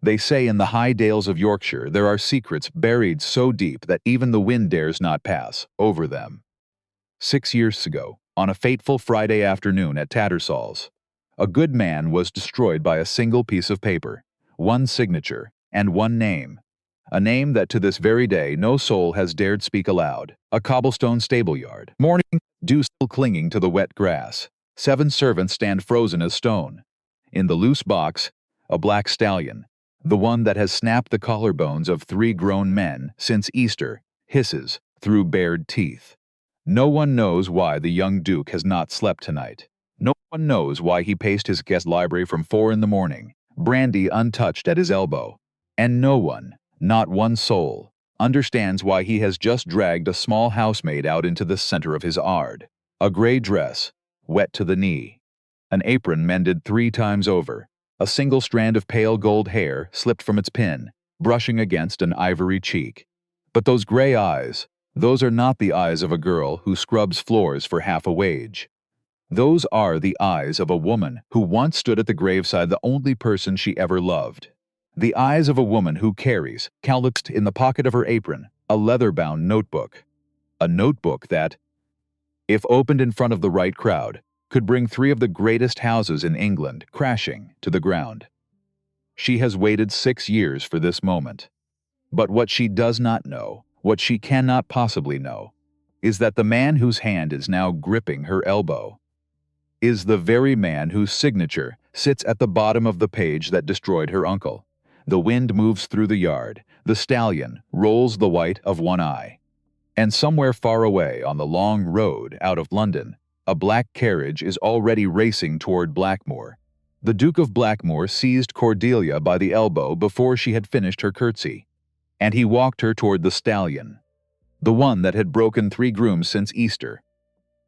They say in the high dales of Yorkshire there are secrets buried so deep that even the wind dares not pass over them. 6 years ago, on a fateful Friday afternoon at Tattersall's, a good man was destroyed by a single piece of paper, one signature, and one name. A name that to this very day no soul has dared speak aloud. A Cobblestone stable yard. Morning dew still clinging to the wet grass. 7 servants stand frozen as stone. In the loose box, a black stallion, the one that has snapped the collarbones of 3 grown men since Easter, hisses through bared teeth. No one knows why the young Duke has not slept tonight. No one knows why he paced his guest library from 4 in the morning, brandy untouched at his elbow. And no one, not one soul, understands why he has just dragged a small housemaid out into the center of his ard. A gray dress, wet to the knee. An apron mended 3 times over. A single strand of pale gold hair slipped from its pin, brushing against an ivory cheek. But those gray eyes, those are not the eyes of a girl who scrubs floors for half a wage. Those are the eyes of a woman who once stood at the graveside the only person she ever loved. The eyes of a woman who carries, calloused in the pocket of her apron, a leather-bound notebook. A notebook that, if opened in front of the right crowd, could bring 3 of the greatest houses in England crashing to the ground. She has waited 6 years for this moment. But what she does not know, what she cannot possibly know, is that the man whose hand is now gripping her elbow is the very man whose signature sits at the bottom of the page that destroyed her uncle. The wind moves through the yard. The stallion rolls the white of one eye. And somewhere far away on the long road out of London, a black carriage is already racing toward Blackmoor. The Duke of Blackmoor seized Cordelia by the elbow before she had finished her curtsy, and he walked her toward the stallion, the one that had broken 3 grooms since Easter.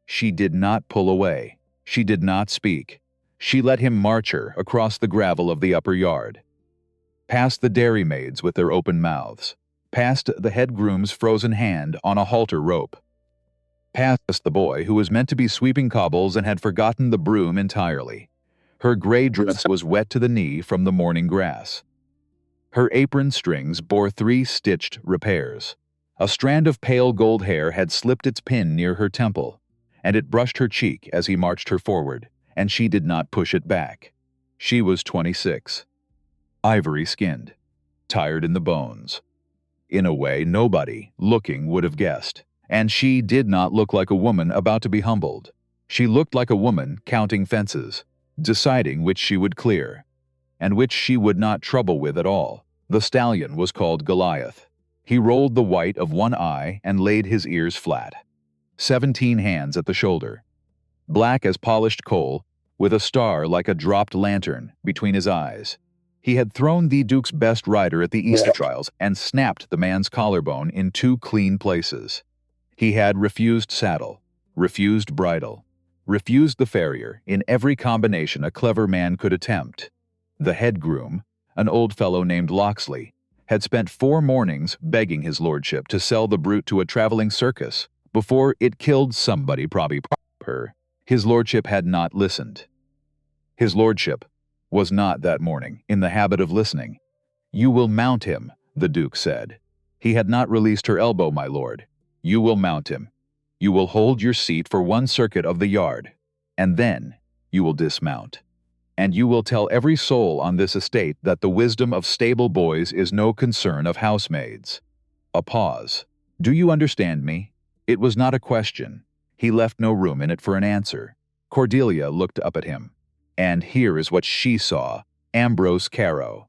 She did not pull away. She did not speak. She let him march her across the gravel of the upper yard, past the dairymaids with their open mouths, past the head groom's frozen hand on a halter rope, past the boy who was meant to be sweeping cobbles and had forgotten the broom entirely. Her gray dress was wet to the knee from the morning grass. Her apron strings bore 3 stitched repairs. A strand of pale gold hair had slipped its pin near her temple, and it brushed her cheek as he marched her forward, and she did not push it back. She was 26. Ivory-skinned, tired in the bones. In a way nobody, looking, would have guessed. And she did not look like a woman about to be humbled. She looked like a woman counting fences, deciding which she would clear, and which she would not trouble with at all. The stallion was called Goliath. He rolled the white of one eye and laid his ears flat. 17 hands at the shoulder. Black as polished coal, with a star like a dropped lantern between his eyes. He had thrown the Duke's best rider at the Easter trials and snapped the man's collarbone in 2 clean places. He had refused saddle, refused bridle, refused the farrier in every combination a clever man could attempt. The head groom, an old fellow named Locksley, had spent 4 mornings begging his lordship to sell the brute to a traveling circus before it killed somebody, probably her. His lordship had not listened. His lordship was not that morning in the habit of listening. "You will mount him," the Duke said. He had not released her elbow, my lord. "You will mount him. You will hold your seat for 1 circuit of the yard, and then you will dismount. And you will tell every soul on this estate that the wisdom of stable boys is no concern of housemaids." A pause. "Do you understand me?" It was not a question. He left no room in it for an answer. Cordelia looked up at him. And here is what she saw. Ambrose Carow,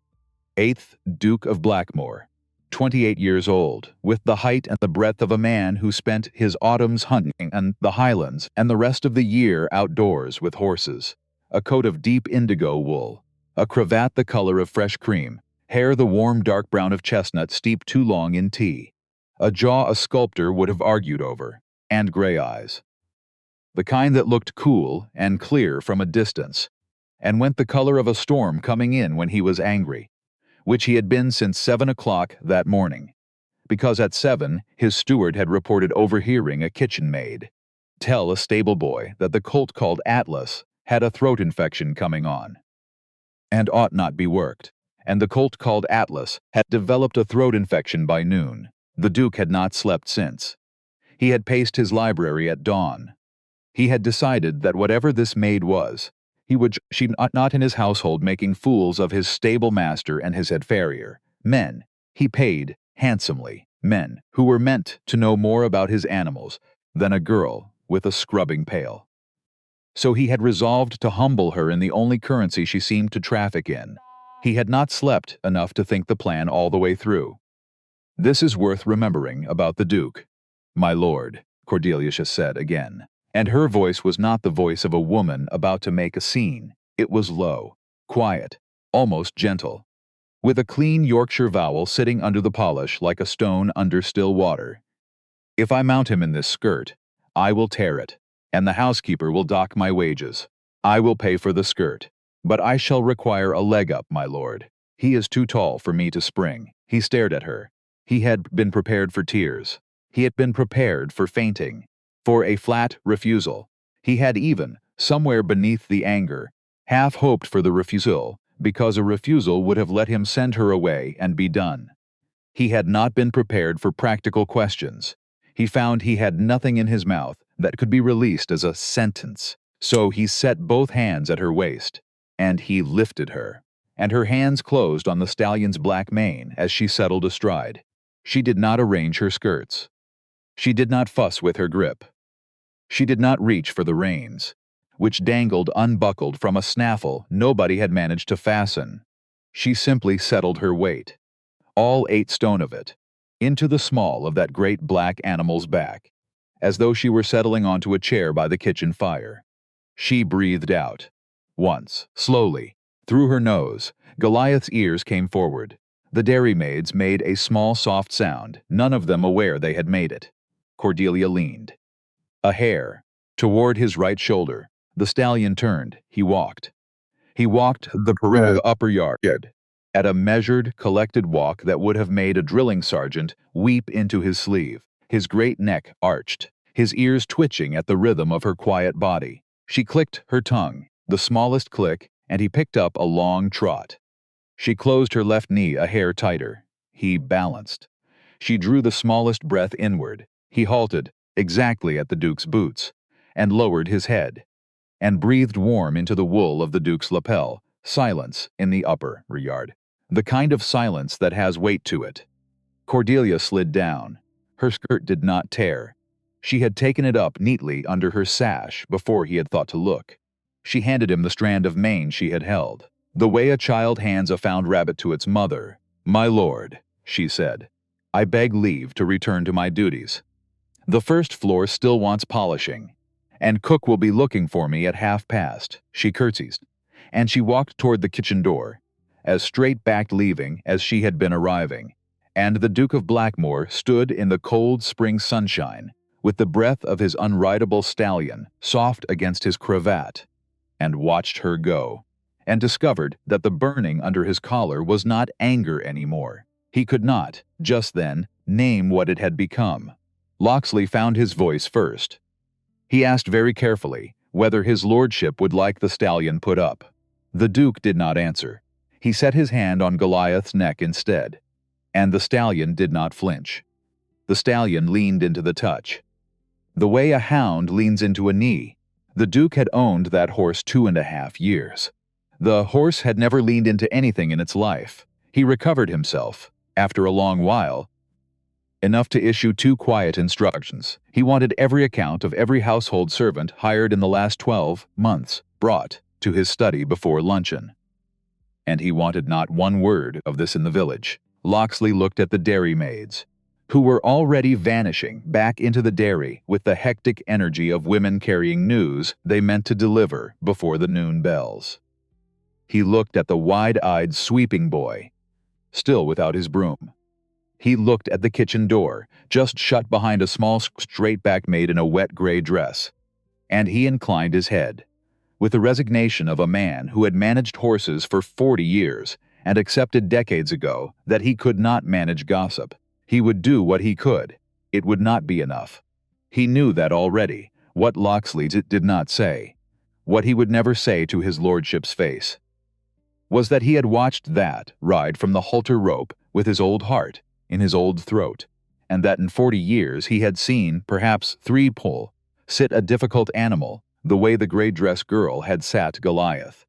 8th Duke of Blackmoor, 28 years old, with the height and the breadth of a man who spent his autumns hunting in the Highlands and the rest of the year outdoors with horses. A coat of deep indigo wool, a cravat the color of fresh cream, hair the warm dark brown of chestnut steeped too long in tea, a jaw a sculptor would have argued over, and gray eyes. The kind that looked cool and clear from a distance, and went the color of a storm coming in when he was angry, which he had been since 7 o'clock that morning, because at 7 his steward had reported overhearing a kitchen maid tell a stable boy that the colt called Atlas had a throat infection coming on, and ought not be worked, and the colt called Atlas had developed a throat infection by noon. The Duke had not slept since. He had paced his library at dawn. He had decided that whatever this maid was, she not in his household making fools of his stable master and his head farrier. Men, he paid handsomely, men who were meant to know more about his animals than a girl with a scrubbing pail. So he had resolved to humble her in the only currency she seemed to traffic in. He had not slept enough to think the plan all the way through. This is worth remembering about the Duke. My lord, Cordelia said again. And her voice was not the voice of a woman about to make a scene. It was low, quiet, almost gentle, with a clean Yorkshire vowel sitting under the polish like a stone under still water. If I mount him in this skirt, I will tear it, and the housekeeper will dock my wages. I will pay for the skirt, but I shall require a leg up, my lord. He is too tall for me to spring. He stared at her. He had been prepared for tears. He had been prepared for fainting, for a flat refusal. He had even, somewhere beneath the anger, half hoped for the refusal, because a refusal would have let him send her away and be done. He had not been prepared for practical questions. He found he had nothing in his mouth that could be released as a sentence. So he set both hands at her waist, and he lifted her, and her hands closed on the stallion's black mane as she settled astride. She did not arrange her skirts. She did not fuss with her grip. She did not reach for the reins, which dangled unbuckled from a snaffle nobody had managed to fasten. She simply settled her weight, all 8 stone of it, into the small of that great black animal's back, as though she were settling onto a chair by the kitchen fire. She breathed out. Once, slowly, through her nose, Goliath's ears came forward. The dairymaids made a small soft sound, none of them aware they had made it. Cordelia leaned. A hair, toward his right shoulder. The stallion turned. He walked. He walked the upper yard, at a measured, collected walk that would have made a drilling sergeant weep into his sleeve, his great neck arched, his ears twitching at the rhythm of her quiet body. She clicked her tongue, the smallest click, and he picked up a long trot. She closed her left knee a hair tighter. He balanced. She drew the smallest breath inward. He halted, exactly at the Duke's boots, and lowered his head, and breathed warm into the wool of the Duke's lapel. Silence in the upper yard. The kind of silence that has weight to it. Cordelia slid down. Her skirt did not tear. She had taken it up neatly under her sash before he had thought to look. She handed him the strand of mane she had held, the way a child hands a found rabbit to its mother. My lord, she said, I beg leave to return to my duties. The first floor still wants polishing, and cook will be looking for me at past. She curtsied, and she walked toward the kitchen door, as straight-backed leaving as she had been arriving, and the Duke of Blackmoor stood in the cold spring sunshine, with the breath of his unrideable stallion soft against his cravat, and watched her go, and discovered that the burning under his collar was not anger anymore. He could not, just then, name what it had become. Locksley found his voice first. He asked very carefully whether his lordship would like the stallion put up. The Duke did not answer. He set his hand on Goliath's neck instead, and the stallion did not flinch. The stallion leaned into the touch. The way a hound leans into a knee. The Duke had owned that horse 2.5 years. The horse had never leaned into anything in its life. He recovered himself, after a long while, enough to issue 2 quiet instructions. He wanted every account of every household servant hired in the last 12 months brought to his study before luncheon. And he wanted not one word of this in the village. Locksley looked at the dairymaids, who were already vanishing back into the dairy with the hectic energy of women carrying news they meant to deliver before the noon bells. He looked at the wide-eyed sweeping boy, still without his broom. He looked at the kitchen door, just shut behind a small straight-back maid in a wet gray dress, and he inclined his head, with the resignation of a man who had managed horses for 40 years and accepted decades ago that he could not manage gossip. He would do what he could. It would not be enough. He knew that already, what Locksley did not say, what he would never say to his lordship's face. was that he had watched that ride from the halter rope with his old heart in his old throat, and that in 40 years he had seen perhaps 3 pull, sit a difficult animal the way the gray-dressed girl had sat Goliath,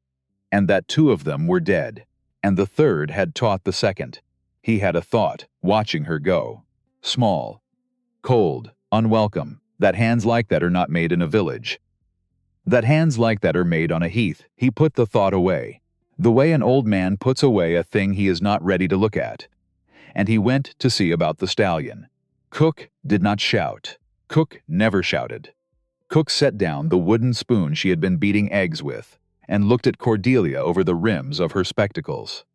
and that 2 of them were dead, and the third had taught the second. He had a thought, watching her go. Small, cold, unwelcome, that hands like that are not made in a village. That hands like that are made on a heath. He put the thought away, the way an old man puts away a thing he is not ready to look at. And he went to see about the stallion. Cook did not shout. Cook never shouted. Cook set down the wooden spoon she had been beating eggs with, and looked at Cordelia over the rims of her spectacles.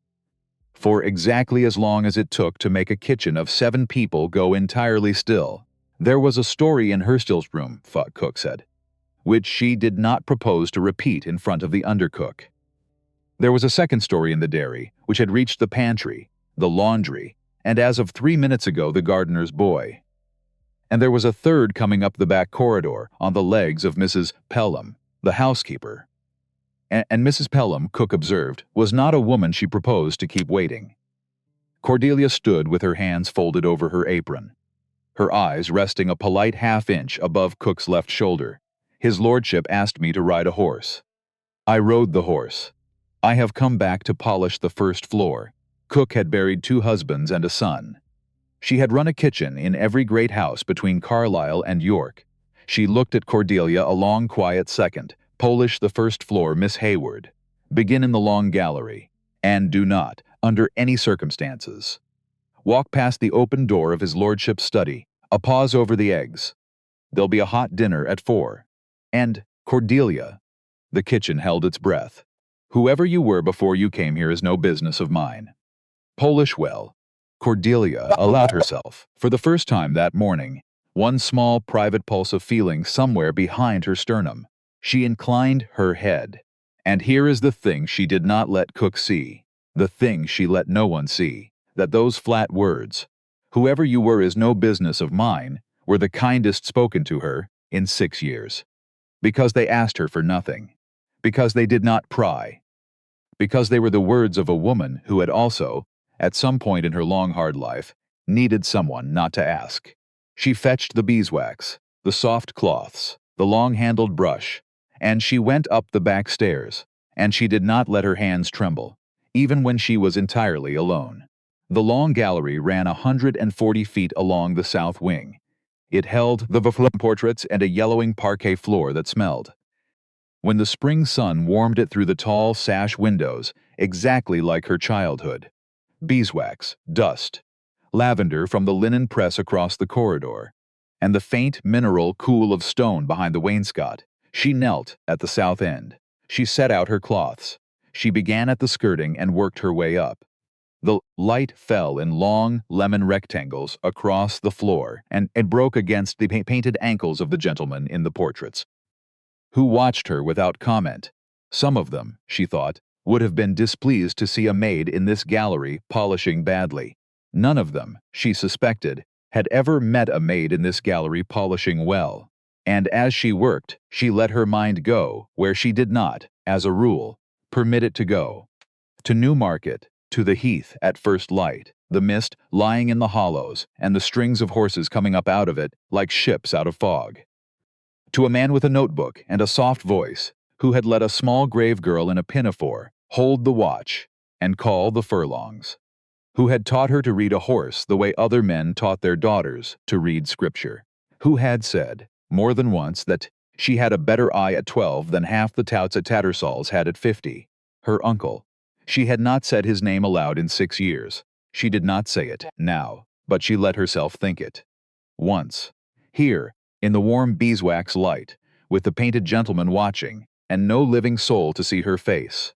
For exactly as long as it took to make a kitchen of 7 people go entirely still, there was a story in her still room, Cook said, which she did not propose to repeat in front of the undercook. There was a second story in the dairy, which had reached the pantry, the laundry, and as of 3 minutes ago the gardener's boy. And there was a third coming up the back corridor on the legs of Mrs. Pelham, the housekeeper. And Mrs. Pelham, Cook observed, was not a woman she proposed to keep waiting. Cordelia stood with her hands folded over her apron, her eyes resting a polite half-inch above Cook's left shoulder. His lordship asked me to ride a horse. I rode the horse. I have come back to polish the first floor. Cook had buried 2 husbands and a son. She had run a kitchen in every great house between Carlisle and York. She looked at Cordelia a long quiet second. Polish the first floor, Miss Hayward. Begin in the long gallery. And do not, under any circumstances, walk past the open door of his lordship's study. A pause over the eggs. There'll be a hot dinner at 4. And, Cordelia, the kitchen held its breath. Whoever you were before you came here is no business of mine. Polish well. Cordelia allowed herself, for the first time that morning, one small private pulse of feeling somewhere behind her sternum. She inclined her head. And here is the thing she did not let Cook see, the thing she let no one see, that those flat words, whoever you were is no business of mine, were the kindest spoken to her in 6 years. Because they asked her for nothing. Because they did not pry. Because they were the words of a woman who had also, at some point in her long hard life, needed someone not to ask. She fetched the beeswax, the soft cloths, the long-handled brush, and she went up the back stairs, and she did not let her hands tremble, even when she was entirely alone. The long gallery ran 140 feet along the south wing. It held the portraits and a yellowing parquet floor that smelled. When the spring sun warmed it through the tall sash windows, exactly like her childhood. Beeswax, dust, lavender from the linen press across the corridor, and the faint mineral cool of stone behind the wainscot. She knelt at the south end. She set out her cloths. She began at the skirting and worked her way up. The light fell in long lemon rectangles across the floor, and it broke against the painted ankles of the gentlemen in the portraits, who watched her without comment. Some of them, she thought, would have been displeased to see a maid in this gallery polishing badly. None of them, she suspected, had ever met a maid in this gallery polishing well. And as she worked, she let her mind go where she did not, as a rule, permit it to go. To Newmarket, to the heath at first light, the mist lying in the hollows, and the strings of horses coming up out of it like ships out of fog. To a man with a notebook and a soft voice, who had let a small grave girl in a pinafore hold the watch and call the furlongs, who had taught her to read a horse the way other men taught their daughters to read scripture, who had said, more than once, that she had a better eye at 12 than half the touts at Tattersall's had at 50. Her uncle. She had not said his name aloud in 6 years. She did not say it now, but she let herself think it. Once. Here, in the warm beeswax light, with the painted gentleman watching, and no living soul to see her face.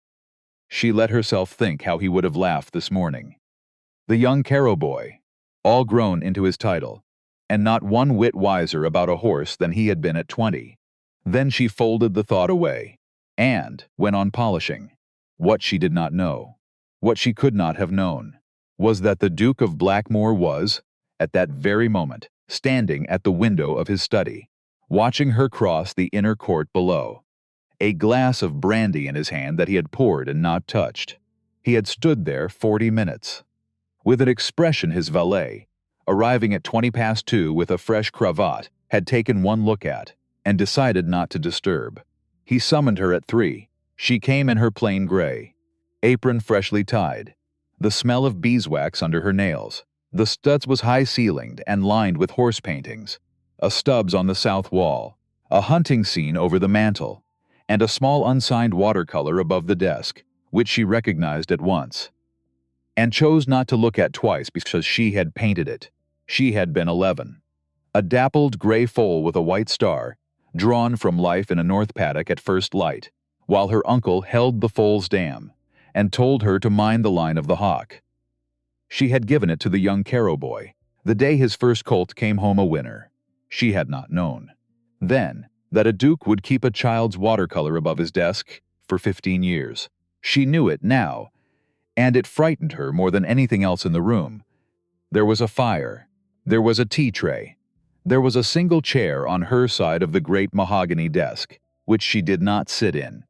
She let herself think how he would have laughed this morning. The young Carrow boy, all grown into his title, and not one whit wiser about a horse than he had been at 20. Then she folded the thought away, and went on polishing. What she did not know, what she could not have known, was that the Duke of Blackmoor was, at that very moment, standing at the window of his study, watching her cross the inner court below, a glass of brandy in his hand that he had poured and not touched. He had stood there 40 minutes. With an expression his valet, arriving at 2:20 with a fresh cravat, had taken one look at, and decided not to disturb. He summoned her at 3. She came in her plain gray, apron freshly tied, the smell of beeswax under her nails. The studs was high-ceilinged and lined with horse paintings, a Stubbs on the south wall, a hunting scene over the mantel, and a small unsigned watercolor above the desk, which she recognized at once, and chose not to look at twice because she had painted it. She had been 11. A dappled gray foal with a white star, drawn from life in a north paddock at first light, while her uncle held the foal's dam, and told her to mind the line of the hawk. She had given it to the young Carrow boy, the day his first colt came home a winner. She had not known then that a duke would keep a child's watercolor above his desk for 15 years. She knew it now, and it frightened her more than anything else in the room. There was a fire. There was a tea tray. There was a single chair on her side of the great mahogany desk, which she did not sit in.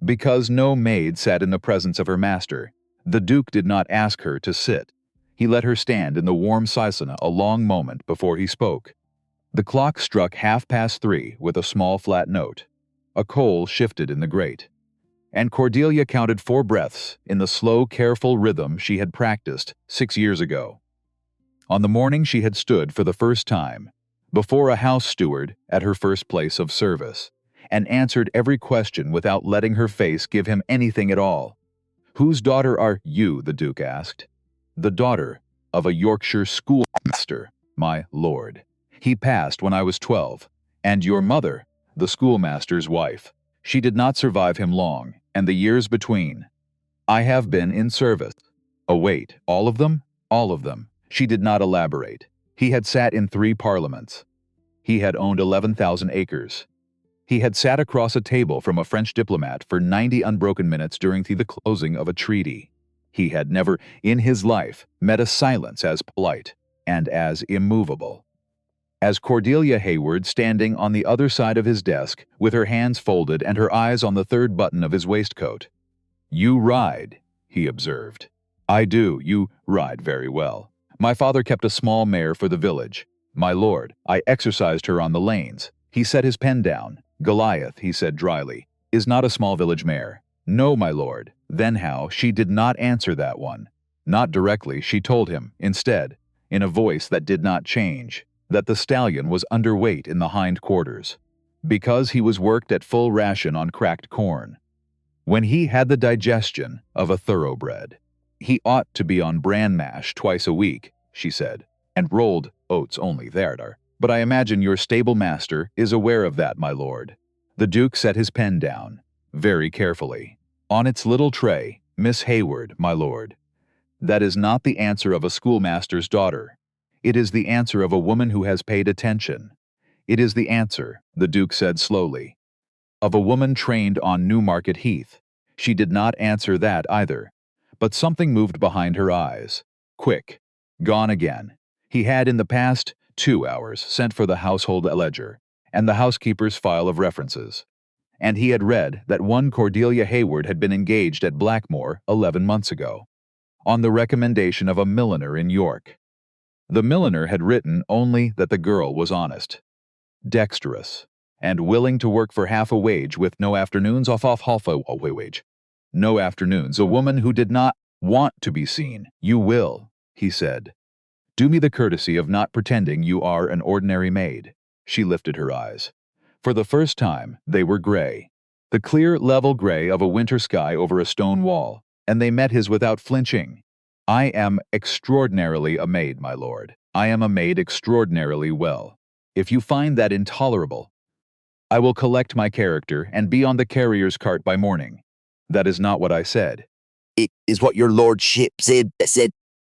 Because no maid sat in the presence of her master, the Duke did not ask her to sit. He let her stand in the warm saisona a long moment before he spoke. The clock struck 3:30 with a small flat note. A coal shifted in the grate, and Cordelia counted 4 breaths in the slow, careful rhythm she had practiced 6 years ago. On the morning she had stood for the first time before a house steward at her first place of service, and answered every question without letting her face give him anything at all. "Whose daughter are you?" the Duke asked. "The daughter of a Yorkshire schoolmaster, my lord. He passed when I was 12, and your mother, the schoolmaster's wife. She did not survive him long, and the years between. I have been in service." Oh wait, all of them? All of them. She did not elaborate. He had sat in 3 parliaments. He had owned 11,000 acres. He had sat across a table from a French diplomat for 90 unbroken minutes during the closing of a treaty. He had never, in his life, met a silence as polite and as immovable as Cordelia Hayward standing on the other side of his desk with her hands folded and her eyes on the 3rd button of his waistcoat. "You ride," he observed. "I do. You ride very well. My father kept a small mare for the village. My lord, I exercised her on the lanes." He set his pen down. "Goliath," he said dryly, "is not a small village mare." "No, my lord." Then how? She did not answer that one. Not directly, she told him, instead, in a voice that did not change, that the stallion was underweight in the hind quarters, because he was worked at full ration on cracked corn, when he had the digestion of a thoroughbred. "He ought to be on bran mash twice a week," she said, "and rolled oats only there. But I imagine your stable master is aware of that, my lord." The Duke set his pen down, very carefully. "On its little tray, Miss Hayward, my lord. That is not the answer of a schoolmaster's daughter. It is the answer of a woman who has paid attention. It is the answer," the Duke said slowly, "of a woman trained on Newmarket Heath." She did not answer that either, but something moved behind her eyes. Quick. Gone again. He had in the past 2 hours sent for the household ledger and the housekeeper's file of references, and he had read that one Cordelia Hayward had been engaged at Blackmoor 11 months ago, on the recommendation of a milliner in York. The milliner had written only that the girl was honest, dexterous, and willing to work for half a wage with no afternoons off half a wage. No afternoons. A woman who did not want to be seen. "You will," he said, "do me the courtesy of not pretending you are an ordinary maid." She lifted her eyes. For the first time, they were gray, the clear, level gray of a winter sky over a stone wall, and they met his without flinching. "I am extraordinarily a maid, my lord. I am a maid extraordinarily well. If you find that intolerable, I will collect my character and be on the carrier's cart by morning." "That is not what I said." "It is what your lordship said."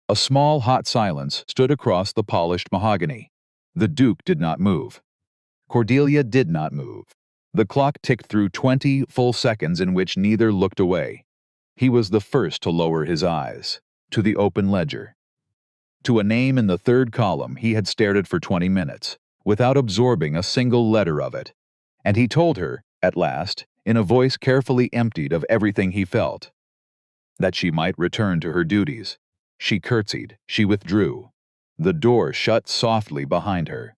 A small, hot silence stood across the polished mahogany. The Duke did not move. Cordelia did not move. The clock ticked through 20 full seconds in which neither looked away. He was the first to lower his eyes to the open ledger. To a name in the 3rd column he had stared at for 20 minutes, without absorbing a single letter of it, and he told her, at last, in a voice carefully emptied of everything he felt, that she might return to her duties. She curtsied, she withdrew. The door shut softly behind her.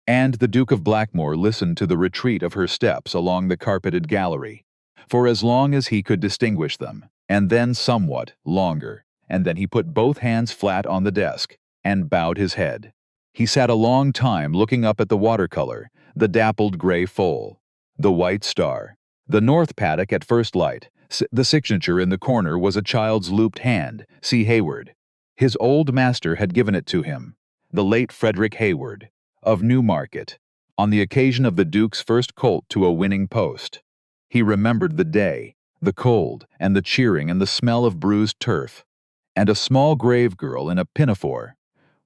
And the Duke of Blackmoor listened to the retreat of her steps along the carpeted gallery, for as long as he could distinguish them, and then somewhat longer, and then he put both hands flat on the desk, and bowed his head. He sat a long time looking up at the watercolor, the dappled gray foal, the white star, the north paddock at first light. The signature in the corner was a child's looped hand, C. Hayward. His old master had given it to him, the late Frederick Hayward, of Newmarket, on the occasion of the Duke's first colt to a winning post. He remembered the day, the cold, and the cheering and the smell of bruised turf, and a small grave girl in a pinafore,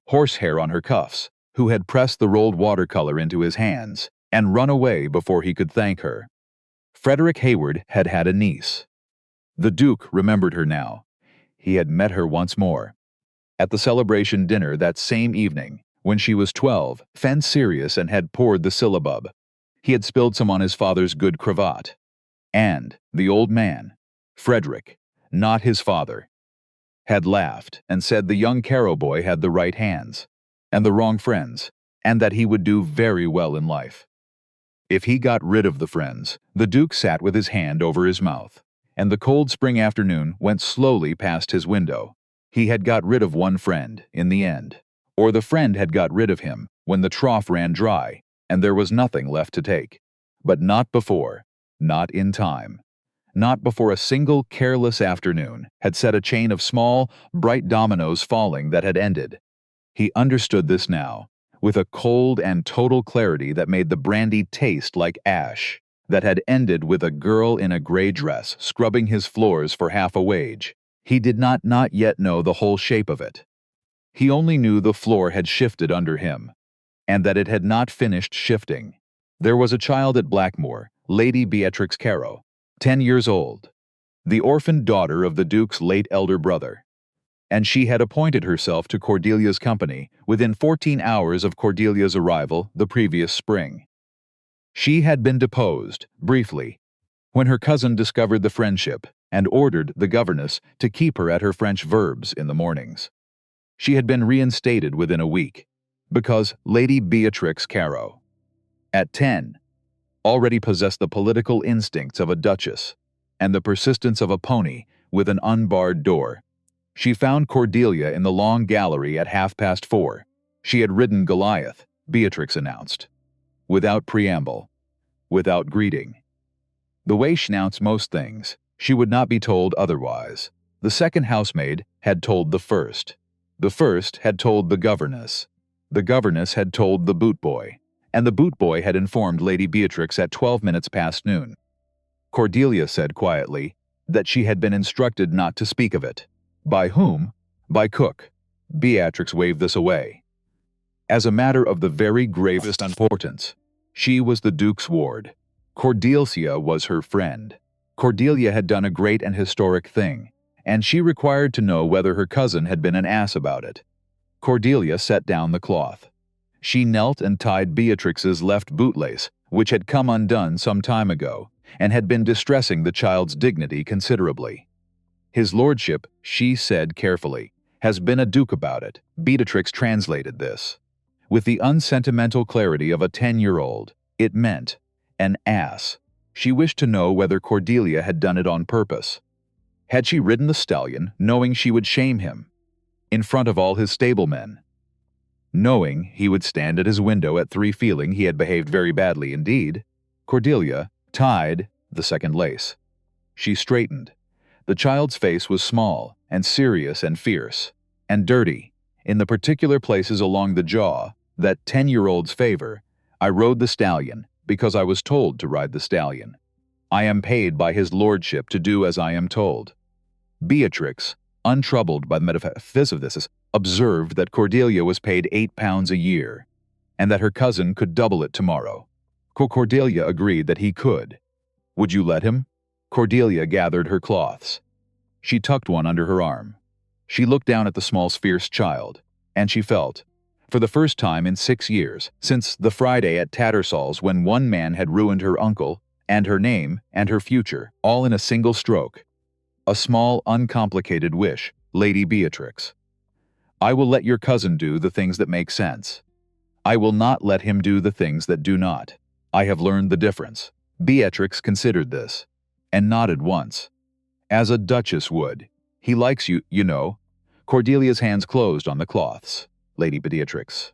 horsehair on her cuffs, who had pressed the rolled watercolor into his hands and run away before he could thank her. Frederick Hayward had had a niece. The Duke remembered her now. He had met her once more. At the celebration dinner that same evening, when she was 12, fen serious and had poured the syllabub. He had spilled some on his father's good cravat. And the old man, Frederick, not his father, had laughed and said the young Carrow boy had the right hands and the wrong friends, and that he would do very well in life. If he got rid of the friends, the Duke sat with his hand over his mouth, and the cold spring afternoon went slowly past his window. He had got rid of one friend in the end, or the friend had got rid of him when the trough ran dry and there was nothing left to take. But not before, not in time. Not before a single careless afternoon had set a chain of small, bright dominoes falling that had ended. He understood this now, with a cold and total clarity that made the brandy taste like ash, that had ended with a girl in a gray dress scrubbing his floors for half a wage. He did not yet know the whole shape of it. He only knew the floor had shifted under him, and that it had not finished shifting. There was a child at Blackmoor, Lady Beatrix Carrow, 10 years old, the orphaned daughter of the Duke's late elder brother, and she had appointed herself to Cordelia's company within 14 hours of Cordelia's arrival the previous spring. She had been deposed, briefly, when her cousin discovered the friendship and ordered the governess to keep her at her French verbs in the mornings. She had been reinstated within a week, because Lady Beatrix Carrow, at 10, already possessed the political instincts of a duchess and the persistence of a pony with an unbarred door. She found Cordelia in the long gallery at 4:30. She had ridden Goliath, Beatrix announced, without preamble, without greeting. The way she announced most things, she would not be told otherwise. The second housemaid had told the first. The first had told the governess. The governess had told the boot boy, and the boot boy had informed Lady Beatrix at 12 minutes past noon. Cordelia said quietly that she had been instructed not to speak of it. By whom? By Cook. Beatrix waved this away. As a matter of the very gravest importance, she was the Duke's ward. Cordelia was her friend. Cordelia had done a great and historic thing, and she required to know whether her cousin had been an ass about it. Cordelia set down the cloth. She knelt and tied Beatrix's left bootlace, which had come undone some time ago, and had been distressing the child's dignity considerably. His lordship, she said carefully, has been a duke about it. Beatrix translated this. With the unsentimental clarity of a 10-year-old, it meant an ass. She wished to know whether Cordelia had done it on purpose. Had she ridden the stallion, knowing she would shame him, in front of all his stablemen, knowing he would stand at his window at 3 feeling he had behaved very badly indeed? Cordelia tied the second lace. She straightened. The child's face was small and serious and fierce and dirty. In the particular places along the jaw that 10-year-olds favor, I rode the stallion because I was told to ride the stallion. I am paid by his lordship to do as I am told. Beatrix, untroubled by the metaphysics of this, observed that Cordelia was paid £8 a year, and that her cousin could double it tomorrow. Cordelia agreed that he could. Would you let him? Cordelia gathered her cloths. She tucked one under her arm. She looked down at the small fierce child, and she felt, for the first time in 6 years, since the Friday at Tattersall's when one man had ruined her uncle, and her name, and her future, all in a single stroke, A small, uncomplicated wish, Lady Beatrix. I will let your cousin do the things that make sense. I will not let him do the things that do not. I have learned the difference. Beatrix considered this, and nodded once. As a duchess would. He likes you, you know. Cordelia's hands closed on the cloths. Lady Beatrix.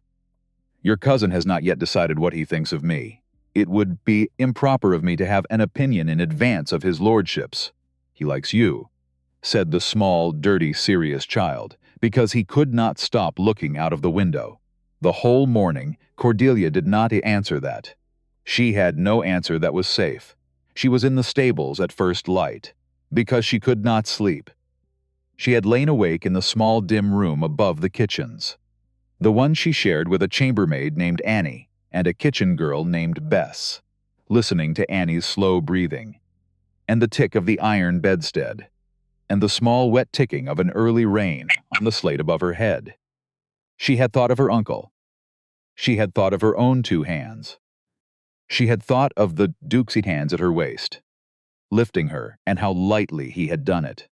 Your cousin has not yet decided what he thinks of me. It would be improper of me to have an opinion in advance of his lordship's. He likes you, said the small, dirty, serious child, because he could not stop looking out of the window. The whole morning, Cordelia did not answer that. She had no answer that was safe. She was in the stables at first light, because she could not sleep. She had lain awake in the small dim room above the kitchens, the one she shared with a chambermaid named Annie and a kitchen girl named Bess, listening to Annie's slow breathing, and the tick of the iron bedstead, and the small wet ticking of an early rain on the slate above her head. She had thought of her uncle. She had thought of her own 2 hands. She had thought of the Duke's hands at her waist, lifting her, and how lightly he had done it.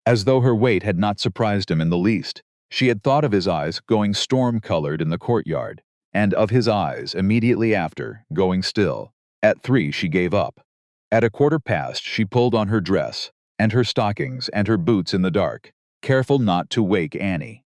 As though her weight had not surprised him in the least, she had thought of his eyes going storm-colored in the courtyard, and of his eyes, immediately after, going still. At 3 she gave up. At 1/4 she pulled on her dress, and her stockings, and her boots in the dark, careful not to wake Annie.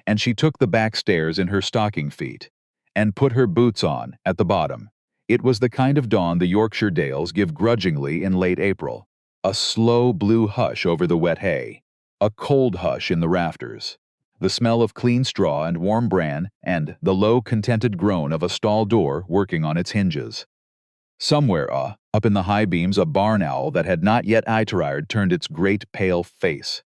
And she took the back stairs in her stocking feet, and put her boots on at the bottom. It was the kind of dawn the Yorkshire dales give grudgingly in late April. A slow blue hush over the wet hay, a cold hush in the rafters, the smell of clean straw and warm bran, and the low, contented groan of a stall door working on its hinges. Somewhere, up in the high beams, a barn owl that had not yet tired turned its great pale face,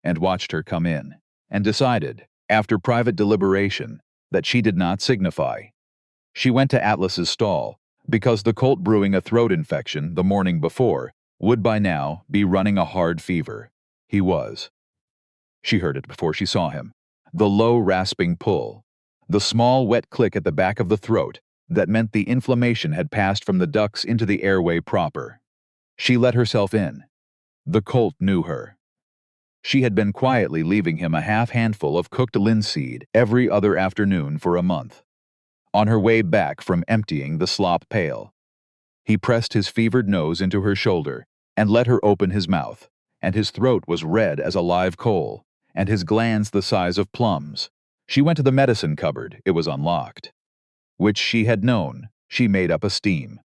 and watched her come in, and decided, after private deliberation, that she did not signify. She went to Atlas's stall, because the colt brewing a throat infection the morning before would by now be running a hard fever. He was. She heard it before she saw him. The low, rasping pull, the small, wet click at the back of the throat that meant the inflammation had passed from the ducts into the airway proper. She let herself in. The colt knew her. She had been quietly leaving him a half-handful of cooked linseed every other afternoon for a month. On her way back from emptying the slop pail, he pressed his fevered nose into her shoulder and let her open his mouth, and his throat was red as a live coal, and his glands the size of plums. She went to the medicine cupboard, it was unlocked, which she had known. She made up a steam.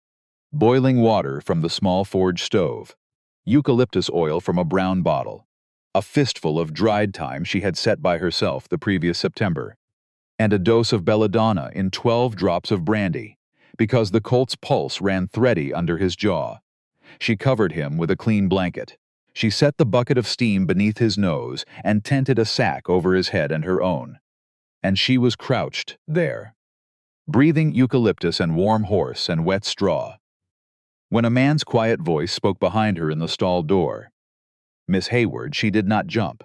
Boiling water from the small forge stove, eucalyptus oil from a brown bottle, a fistful of dried thyme she had set by herself the previous September, and a dose of belladonna in 12 drops of brandy, because the colt's pulse ran thready under his jaw. She covered him with a clean blanket. She set the bucket of steam beneath his nose and tented a sack over his head and her own. And she was crouched there, breathing eucalyptus and warm horse and wet straw, when a man's quiet voice spoke behind her in the stall door. Miss Hayward, she did not jump.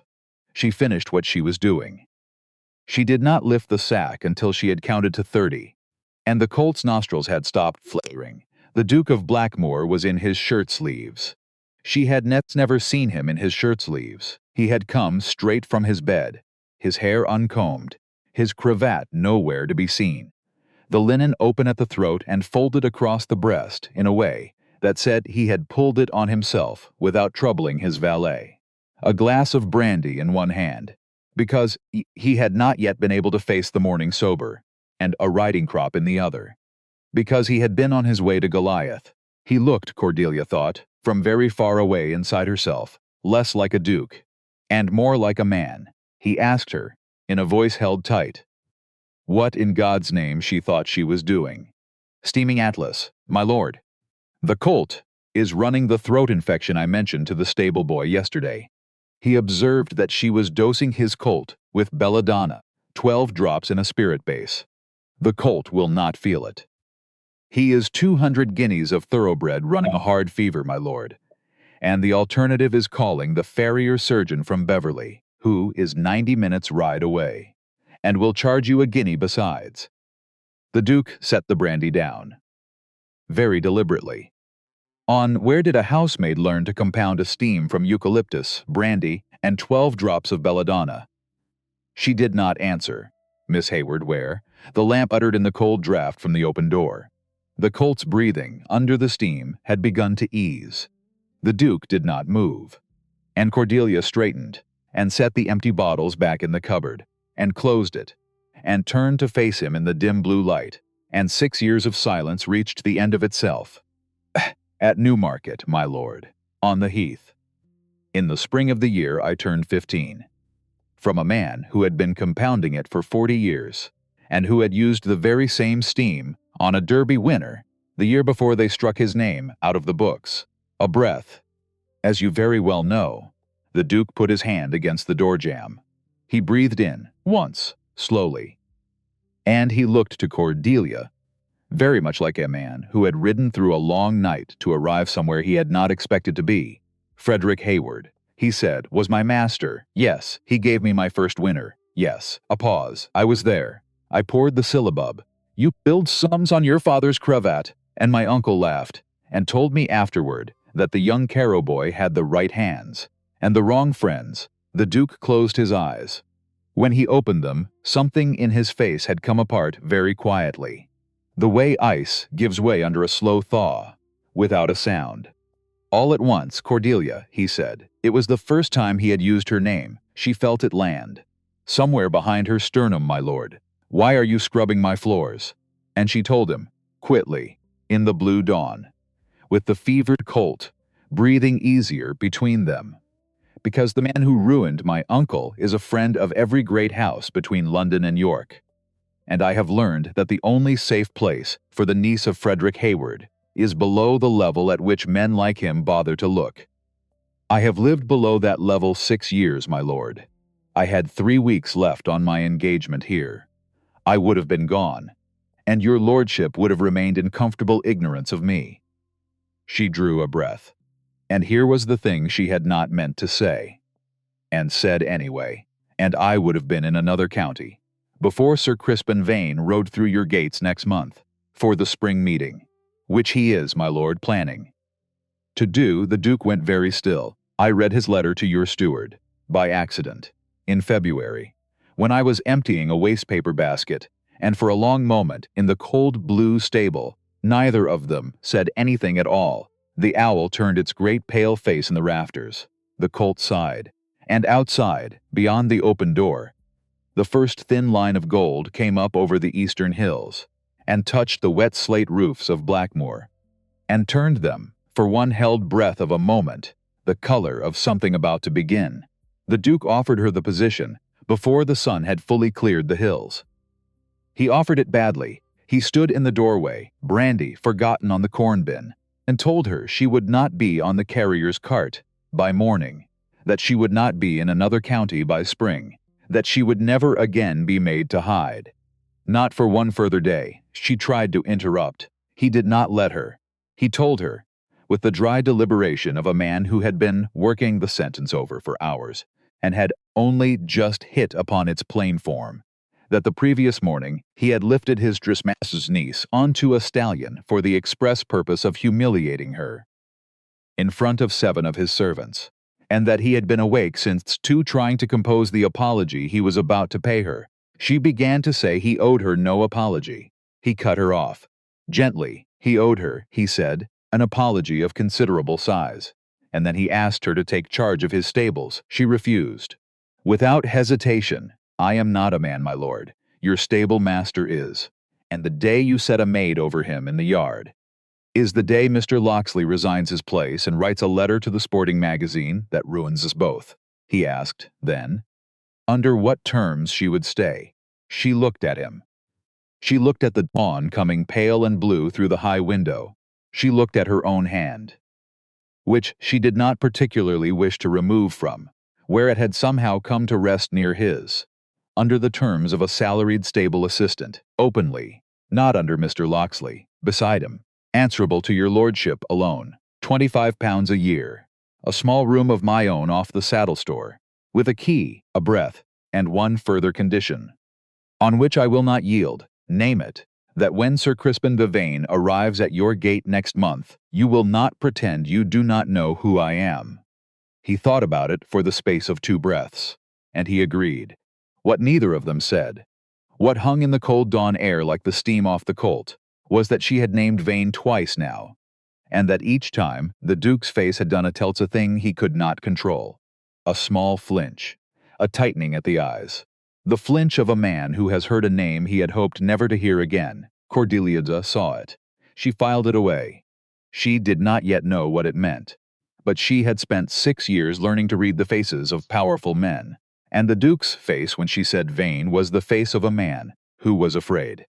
She finished what she was doing. She did not lift the sack until she had counted to 30, and the colt's nostrils had stopped flaring. The Duke of Blackmoor was in his shirt sleeves. She had never seen him in his shirt sleeves. He had come straight from his bed, his hair uncombed, his cravat nowhere to be seen, the linen open at the throat and folded across the breast in a way that said he had pulled it on himself without troubling his valet. A glass of brandy in one hand, because he had not yet been able to face the morning sober, and a riding crop in the other, because he had been on his way to Goliath. He looked, Cordelia thought, from very far away inside herself, less like a duke, and more like a man. He asked her, in a voice held tight, what in God's name she thought she was doing. Steaming Atlas, my lord. The colt is running the throat infection I mentioned to the stable boy yesterday. He observed that she was dosing his colt with belladonna, 12 drops in a spirit base. The colt will not feel it. He is 200 guineas of thoroughbred running a hard fever, my lord, and the alternative is calling the farrier surgeon from Beverley, who is 90 minutes' ride away, and will charge you a guinea besides. The Duke set the brandy down, very deliberately. On where did a housemaid learn to compound a steam from eucalyptus, brandy, and 12 drops of belladonna? She did not answer. Miss Hayward, where? The lamp uttered in the cold draught from the open door. The colt's breathing, under the steam, had begun to ease. The Duke did not move. And Cordelia straightened, and set the empty bottles back in the cupboard, and closed it, and turned to face him in the dim blue light, and 6 years of silence reached the end of itself. At Newmarket, my lord, on the heath. In the spring of the year I turned 15. From a man who had been compounding it for 40 years, and who had used the very same steam on a Derby winner the year before they struck his name out of the books. A breath. As you very well know, the Duke put his hand against the door jamb. He breathed in, once, slowly. And he looked to Cordelia, very much like a man who had ridden through a long night to arrive somewhere he had not expected to be. Frederick Hayward, he said, was my master. Yes, he gave me my first winner. Yes. A pause. I was there. I poured the syllabub. You billed sums on your father's cravat, and my uncle laughed, and told me afterward that the young Caro boy had the right hands, and the wrong friends. The Duke closed his eyes. When he opened them, something in his face had come apart very quietly. The way ice gives way under a slow thaw, without a sound. All at once, Cordelia, he said. It was the first time he had used her name. She felt it land. Somewhere behind her sternum, my lord. Why are you scrubbing my floors? And she told him, quietly, in the blue dawn, with the fevered colt, breathing easier between them. Because the man who ruined my uncle is a friend of every great house between London and York. And I have learned that the only safe place for the niece of Frederick Hayward is below the level at which men like him bother to look. I have lived below that level 6 years, my lord. I had 3 weeks left on my engagement here. I would have been gone, and your lordship would have remained in comfortable ignorance of me. She drew a breath, and here was the thing she had not meant to say, and said anyway, and I would have been in another county, before Sir Crispin Vane rode through your gates next month, for the spring meeting, which he is, my lord, planning. To do, the Duke went very still. I read his letter to your steward, by accident, in February, when I was emptying a wastepaper basket, and for a long moment, in the cold blue stable, neither of them said anything at all. The owl turned its great pale face in the rafters. The colt sighed, and outside, beyond the open door, the first thin line of gold came up over the eastern hills, and touched the wet slate roofs of Blackmoor, and turned them, for one held breath of a moment, the color of something about to begin. The Duke offered her the position before the sun had fully cleared the hills. He offered it badly. He stood in the doorway, brandy forgotten on the corn bin, and told her she would not be on the carrier's cart by morning, that she would not be in another county by spring, that she would never again be made to hide. Not for one further day. She tried to interrupt. He did not let her. He told her, with the dry deliberation of a man who had been working the sentence over for hours, and had only just hit upon its plain form, that the previous morning he had lifted his dressmaster's niece onto a stallion for the express purpose of humiliating her, in front of 7 of his servants, and that he had been awake since 2 trying to compose the apology he was about to pay her. She began to say he owed her no apology. He cut her off. Gently, he owed her, he said, an apology of considerable size, and then he asked her to take charge of his stables. She refused. Without hesitation, I am not a man, my lord. Your stable master is. And the day you set a maid over him in the yard is the day Mr. Locksley resigns his place and writes a letter to the sporting magazine that ruins us both. He asked, then, under what terms she would stay. She looked at him. She looked at the dawn coming pale and blue through the high window. She looked at her own hand, which she did not particularly wish to remove from, where it had somehow come to rest near his, under the terms of a salaried stable assistant, openly, not under Mr. Locksley, beside him, answerable to your lordship alone, £25 a year, a small room of my own off the saddle store, with a key, a breath, and one further condition, on which I will not yield, name it, that when Sir Crispin de Vane arrives at your gate next month, you will not pretend you do not know who I am." He thought about it for the space of 2 breaths, and he agreed. What neither of them said, what hung in the cold dawn air like the steam off the colt, was that she had named Vane twice now, and that each time the Duke's face had done a thing he could not control. A small flinch, a tightening at the eyes. The flinch of a man who has heard a name he had hoped never to hear again. Cordelia saw it. She filed it away. She did not yet know what it meant, but she had spent 6 years learning to read the faces of powerful men, and the Duke's face when she said Vane was the face of a man who was afraid.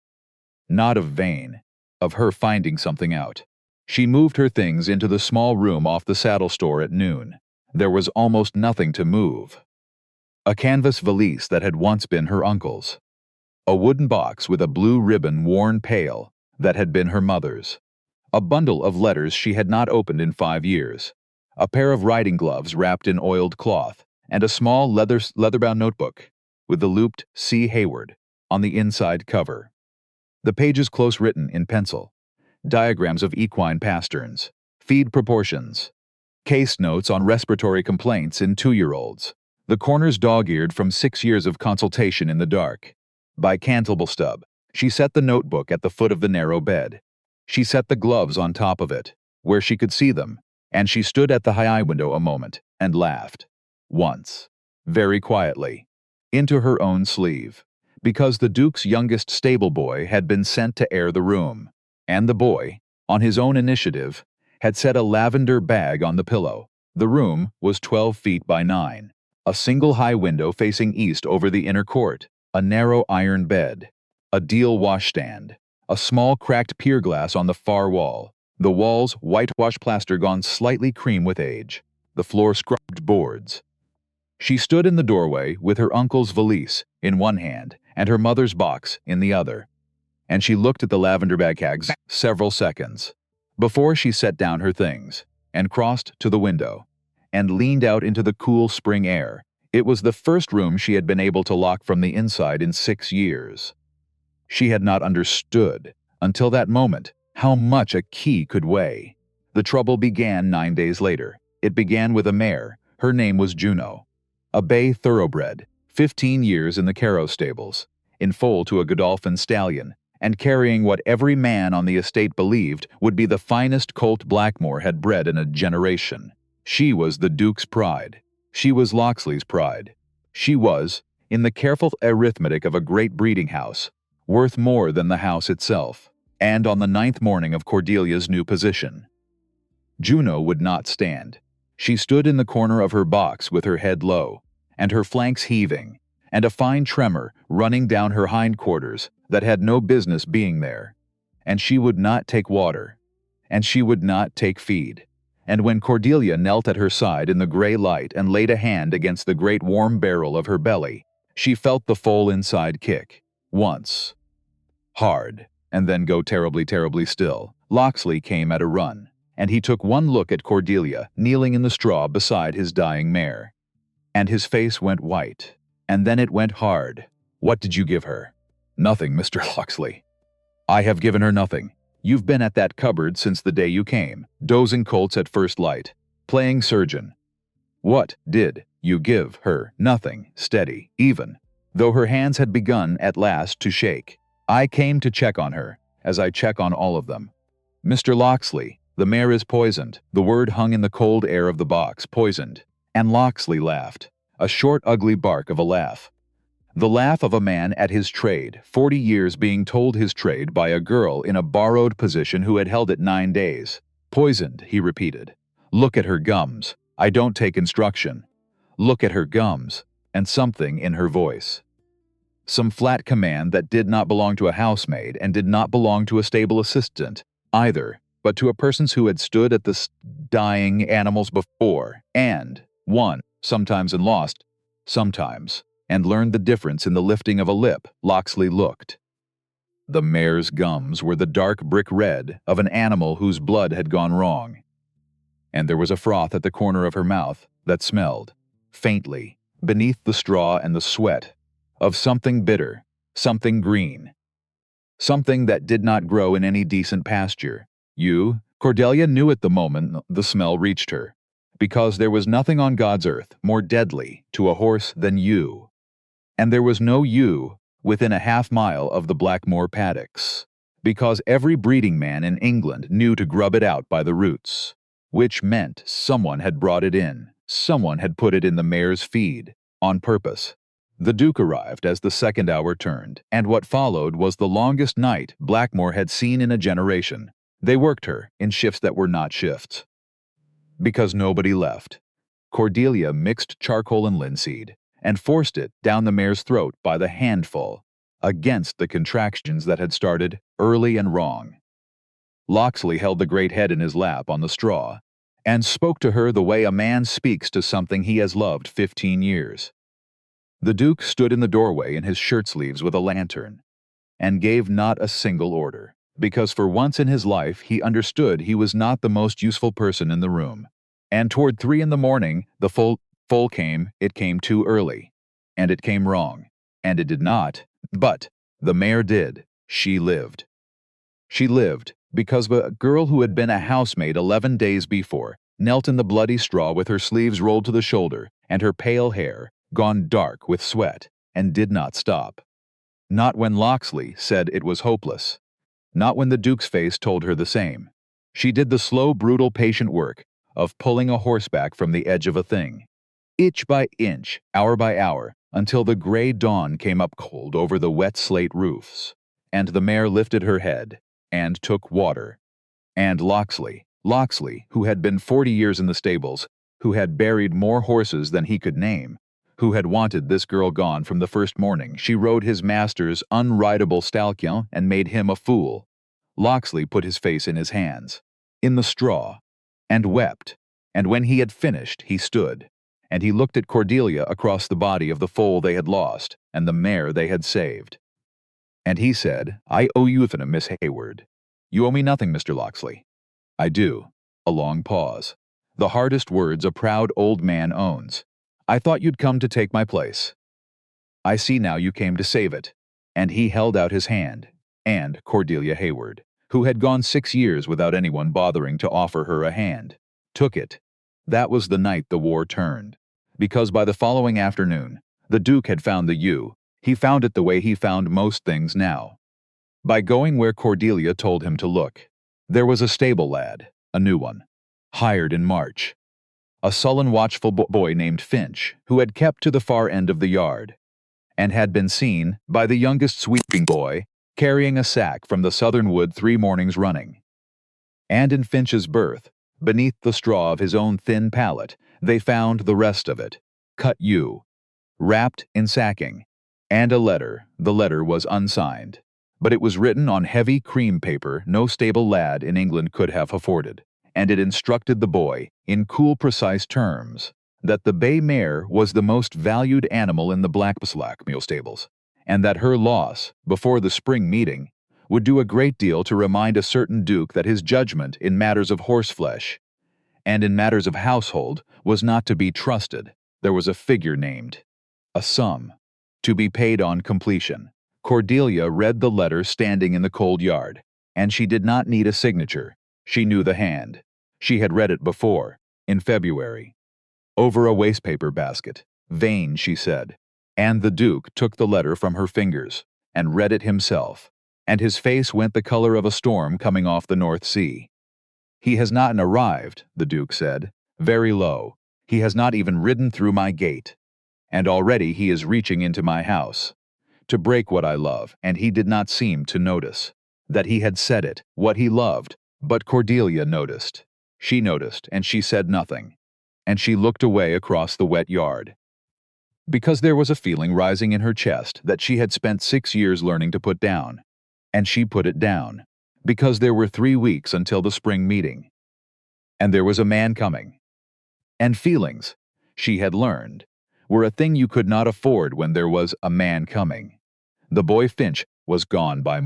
Not of Vane, of her finding something out. She moved her things into the small room off the saddle store at noon. There was almost nothing to move. A canvas valise that had once been her uncle's. A wooden box with a blue ribbon worn pale that had been her mother's. A bundle of letters she had not opened in 5 years. A pair of riding gloves wrapped in oiled cloth, and a small leather-bound notebook with the looped C. Hayward on the inside cover. The pages close written in pencil. Diagrams of equine pasterns, feed proportions, case notes on respiratory complaints in 2-year-olds, the corners dog-eared from 6 years of consultation in the dark. By Cantlebelstub, she set the notebook at the foot of the narrow bed. She set the gloves on top of it, where she could see them, and she stood at the high window a moment and laughed. Once, very quietly, into her own sleeve, because the Duke's youngest stable boy had been sent to air the room. And the boy, on his own initiative, had set a lavender bag on the pillow. The room was 12 feet by 9. A single high window facing east over the inner court, a narrow iron bed, a deal washstand, a small cracked pier glass on the far wall, the walls whitewash plaster gone slightly cream with age, the floor scrubbed boards. She stood in the doorway with her uncle's valise in one hand and her mother's box in the other, and she looked at the lavender bags several seconds before she set down her things and crossed to the window and leaned out into the cool spring air. It was the first room she had been able to lock from the inside in 6 years. She had not understood, until that moment, how much a key could weigh. The trouble began 9 days later. It began with a mare. Her name was Juno. A bay thoroughbred, 15 years in the Carrow stables, in foal to a Godolphin stallion, and carrying what every man on the estate believed would be the finest colt Blackmoor had bred in a generation. She was the Duke's pride. She was Locksley's pride. She was, in the careful arithmetic of a great breeding house, worth more than the house itself. And on the 9th morning of Cordelia's new position, Juno would not stand. She stood in the corner of her box with her head low, and her flanks heaving, and a fine tremor running down her hindquarters that had no business being there. And she would not take water, and she would not take feed. And when Cordelia knelt at her side in the gray light and laid a hand against the great warm barrel of her belly, she felt the foal inside kick. Once. Hard, and then go terribly, terribly still. Locksley came at a run, and he took one look at Cordelia kneeling in the straw beside his dying mare. And his face went white, and then it went hard. "What did you give her?" "Nothing, Mr. Locksley." "I have given her nothing. You've been at that cupboard since the day you came, dozing colts at first light, playing surgeon. What did you give her?" "Nothing, steady, even, though her hands had begun at last to shake. I came to check on her, as I check on all of them. Mr. Locksley, the mare is poisoned." The word hung in the cold air of the box, poisoned. And Locksley laughed, a short, ugly bark of a laugh. The laugh of a man at his trade, 40 years being told his trade by a girl in a borrowed position who had held it 9 days. "Poisoned," he repeated. "Look at her gums. I don't take instruction. Look at her gums." And something in her voice. Some flat command that did not belong to a housemaid and did not belong to a stable assistant either, but to a person who had stood at the dying animals before and won, sometimes and lost, sometimes, and learned the difference in the lifting of a lip. Locksley looked. The mare's gums were the dark brick red of an animal whose blood had gone wrong, and there was a froth at the corner of her mouth that smelled, faintly, beneath the straw and the sweat, of something bitter, something green, something that did not grow in any decent pasture. Cordelia knew at the moment the smell reached her, because there was nothing on God's earth more deadly to a horse than you. And there was no ewe within a half-mile of the Blackmoor paddocks, because every breeding man in England knew to grub it out by the roots, which meant someone had brought it in, someone had put it in the mare's feed, on purpose. The Duke arrived as the second hour turned, and what followed was the longest night Blackmoor had seen in a generation. They worked her in shifts that were not shifts. Because nobody left. Cordelia mixed charcoal and linseed, and forced it down the mare's throat by the handful, against the contractions that had started early and wrong. Locksley held the great head in his lap on the straw, and spoke to her the way a man speaks to something he has loved 15 years. The Duke stood in the doorway in his shirt-sleeves with a lantern, and gave not a single order, because for once in his life he understood he was not the most useful person in the room. And toward 3 in the morning the foal came. It came too early, and it came wrong, and it did not, but the mare did. She lived. She lived because a girl who had been a housemaid 11 days before knelt in the bloody straw with her sleeves rolled to the shoulder and her pale hair gone dark with sweat, and did not stop. Not when Locksley said it was hopeless. Not when the Duke's face told her the same. She did the slow, brutal, patient work of pulling a horseback from the edge of a thing, inch by inch, hour by hour, until the gray dawn came up cold over the wet slate roofs, and the mare lifted her head and took water. And Locksley, who had been 40 years in the stables, who had buried more horses than he could name, who had wanted this girl gone from the first morning she rode his master's Unrideable Stallion and made him a fool. Locksley put his face in his hands, in the straw, and wept, and when he had finished he stood, and he looked at Cordelia across the body of the foal they had lost and the mare they had saved. And he said, "I owe you nothing, Miss Hayward." "You owe me nothing, Mr. Locksley." "I do." A long pause. The hardest words a proud old man owns. "I thought you'd come to take my place." "I see now you came to save it." And he held out his hand, and Cordelia Hayward, who had gone 6 years without anyone bothering to offer her a hand, took it. That was the night the war turned, because by the following afternoon, the Duke had found the ewe. He found it the way he found most things now, by going where Cordelia told him to look. There was a stable lad, a new one, hired in March, a sullen, watchful boy named Finch, who had kept to the far end of the yard, and had been seen by the youngest sweeping boy carrying a sack from the southern wood 3 mornings running. And in Finch's berth, beneath the straw of his own thin pallet, they found the rest of it, cut yew, wrapped in sacking, and a letter. The letter was unsigned, but it was written on heavy cream paper no stable lad in England could have afforded, and it instructed the boy, in cool, precise terms, that the bay mare was the most valued animal in the Blackmoor stables, and that her loss, before the spring meeting, would do a great deal to remind a certain duke that his judgment in matters of horseflesh, and in matters of household, was not to be trusted. There was a figure named, a sum, to be paid on completion. Cordelia read the letter standing in the cold yard, and she did not need a signature. She knew the hand. She had read it before, in February. Over a wastepaper basket. Vain, she said. And the Duke took the letter from her fingers, and read it himself, and his face went the color of a storm coming off the North Sea. "He has not arrived," the Duke said, very low. "He has not even ridden through my gate. And already he is reaching into my house, to break what I love," and he did not seem to notice that he had said it, what he loved, but Cordelia noticed. She noticed, and she said nothing, and she looked away across the wet yard, because there was a feeling rising in her chest that she had spent 6 years learning to put down, and she put it down, because there were 3 weeks until the spring meeting, and there was a man coming, and feelings, she had learned, were a thing you could not afford when there was a man coming. The boy Finch was gone by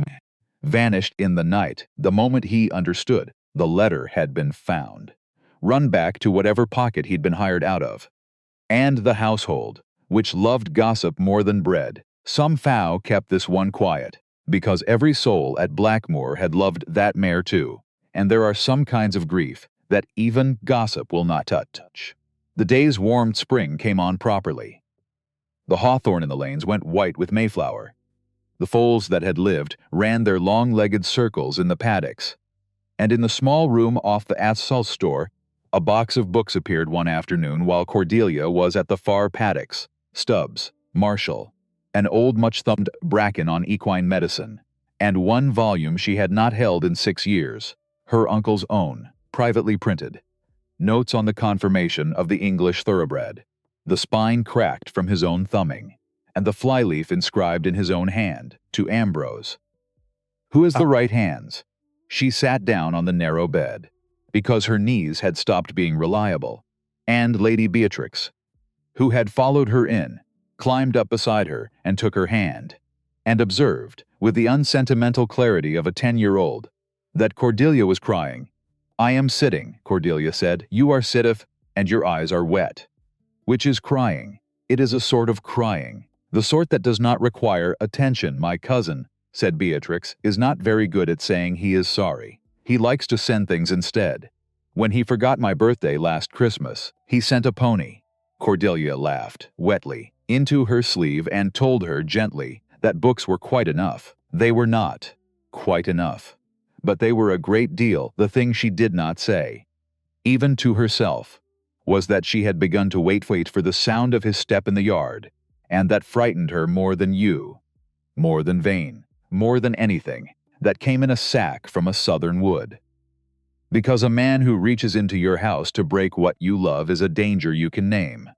vanished in the night the moment he understood the letter had been found, run back to whatever pocket he'd been hired out of. And the household, which loved gossip more than bread, somehow kept this one quiet. because every soul at Blackmoor had loved that mare too, and there are some kinds of grief that even gossip will not touch. The day's warm spring came on properly. The hawthorn in the lanes went white with mayflower. The foals that had lived ran their long-legged circles in the paddocks, and in the small room off the assault store, a box of books appeared one afternoon while Cordelia was at the far paddocks, Stubbs, Marshall, an old much-thumbed bracken on equine medicine, and one volume she had not held in 6 years, her uncle's own, privately printed. Notes on the conformation of the English thoroughbred, the spine cracked from his own thumbing, and the flyleaf inscribed in his own hand, to Ambrose. Who is the right hands? She sat down on the narrow bed, because her knees had stopped being reliable, and Lady Beatrix, who had followed her in, climbed up beside her and took her hand, and observed, with the unsentimental clarity of a 10-year-old, that Cordelia was crying. "I am sitting," Cordelia said. "You are sitteth, and your eyes are wet." Which is crying. It is a sort of crying, the sort that does not require attention. "My cousin," said Beatrix, "is not very good at saying he is sorry. He likes to send things instead. When he forgot my birthday last Christmas, he sent a pony." Cordelia laughed, wetly, into her sleeve and told her gently that books were quite enough. They were not quite enough, but they were a great deal. The thing she did not say, even to herself, was that she had begun to wait for the sound of his step in the yard, and that frightened her more than you, more than Vane, more than anything that came in a sack from a southern wood. Because a man who reaches into your house to break what you love is a danger you can name.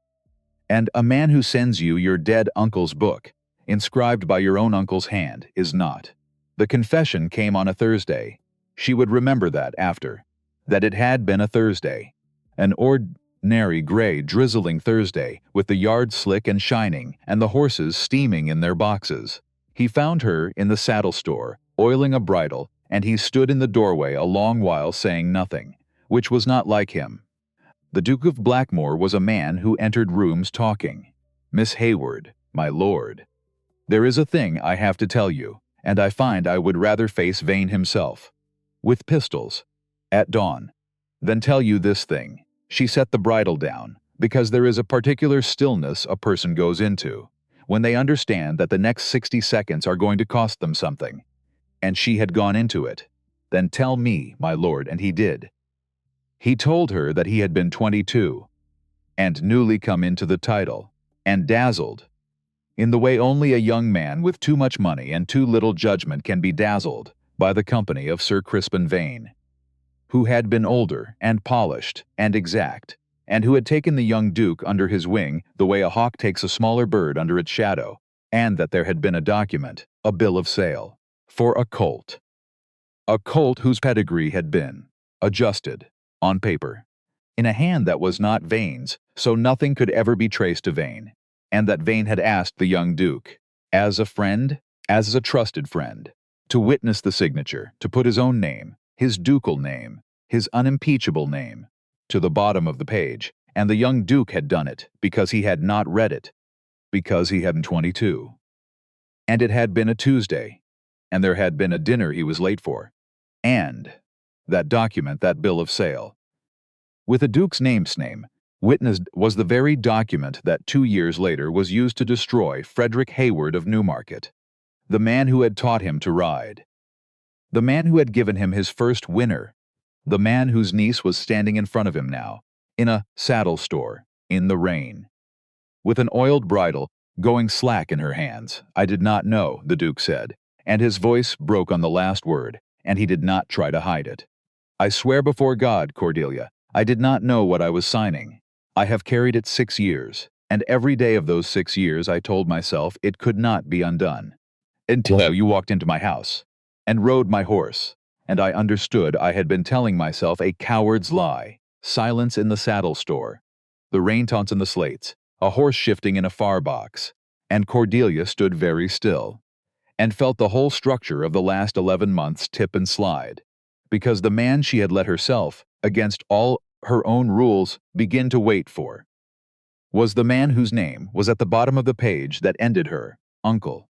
And a man who sends you your dead uncle's book, inscribed by your own uncle's hand, is not. The confession came on a Thursday. She would remember that after. That it had been a Thursday. An ordinary gray, drizzling Thursday, with the yard slick and shining, and the horses steaming in their boxes. He found her in the saddle store, oiling a bridle, and he stood in the doorway a long while saying nothing, which was not like him. The Duke of Blackmoor was a man who entered rooms talking. "Miss Hayward, my lord. There is a thing I have to tell you, and I find I would rather face Vane himself, with pistols, at dawn, than tell you this thing." She set the bridle down, because there is a particular stillness a person goes into, when they understand that the next 60 seconds are going to cost them something. And she had gone into it. "Then tell me, my lord," and he did. He told her that he had been 22, and newly come into the title, and dazzled, in the way only a young man with too much money and too little judgment can be dazzled, by the company of Sir Crispin Vane, who had been older and polished and exact, and who had taken the young Duke under his wing the way a hawk takes a smaller bird under its shadow, and that there had been a document, a bill of sale, for a colt whose pedigree had been adjusted, on paper, in a hand that was not Vane's, so nothing could ever be traced to Vane, and that Vane had asked the young Duke, as a friend, as a trusted friend, to witness the signature, to put his own name, his ducal name, his unimpeachable name, to the bottom of the page, and the young Duke had done it because he had not read it, because he hadn't 22. And it had been a Tuesday, and there had been a dinner he was late for, and that document, that bill of sale, with the Duke's name witnessed, was the very document that 2 years later was used to destroy Frederick Hayward of Newmarket, the man who had taught him to ride, the man who had given him his first winner, the man whose niece was standing in front of him now, in a saddle store, in the rain, with an oiled bridle going slack in her hands. "I did not know," the Duke said, and his voice broke on the last word, and he did not try to hide it. "I swear before God, Cordelia, I did not know what I was signing. I have carried it 6 years, and every day of those 6 years I told myself it could not be undone. Until you walked into my house, and rode my horse, and I understood I had been telling myself a coward's lie. Silence in the saddle store, the rain taunts in the slates, a horse shifting in a far box, and Cordelia stood very still, and felt the whole structure of the last 11 months tip and slide, because the man she had let herself, against all her own rules, begin to wait for, was the man whose name was at the bottom of the page that ended her uncle.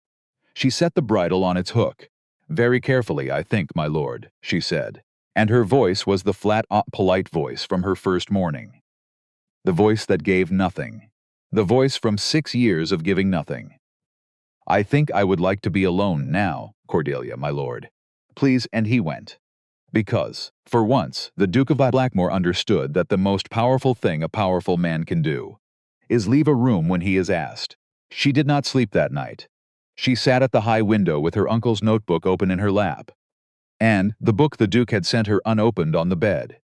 She set the bridle on its hook. "Very carefully, I think, my lord," she said, and her voice was the flat, polite voice from her first morning. The voice that gave nothing. The voice from 6 years of giving nothing. "I think I would like to be alone now, Cordelia, my lord. Please," and he went. Because, for once, the Duke of Blackmoor understood that the most powerful thing a powerful man can do is leave a room when he is asked. She did not sleep that night. She sat at the high window with her uncle's notebook open in her lap, and the book the Duke had sent her unopened on the bed,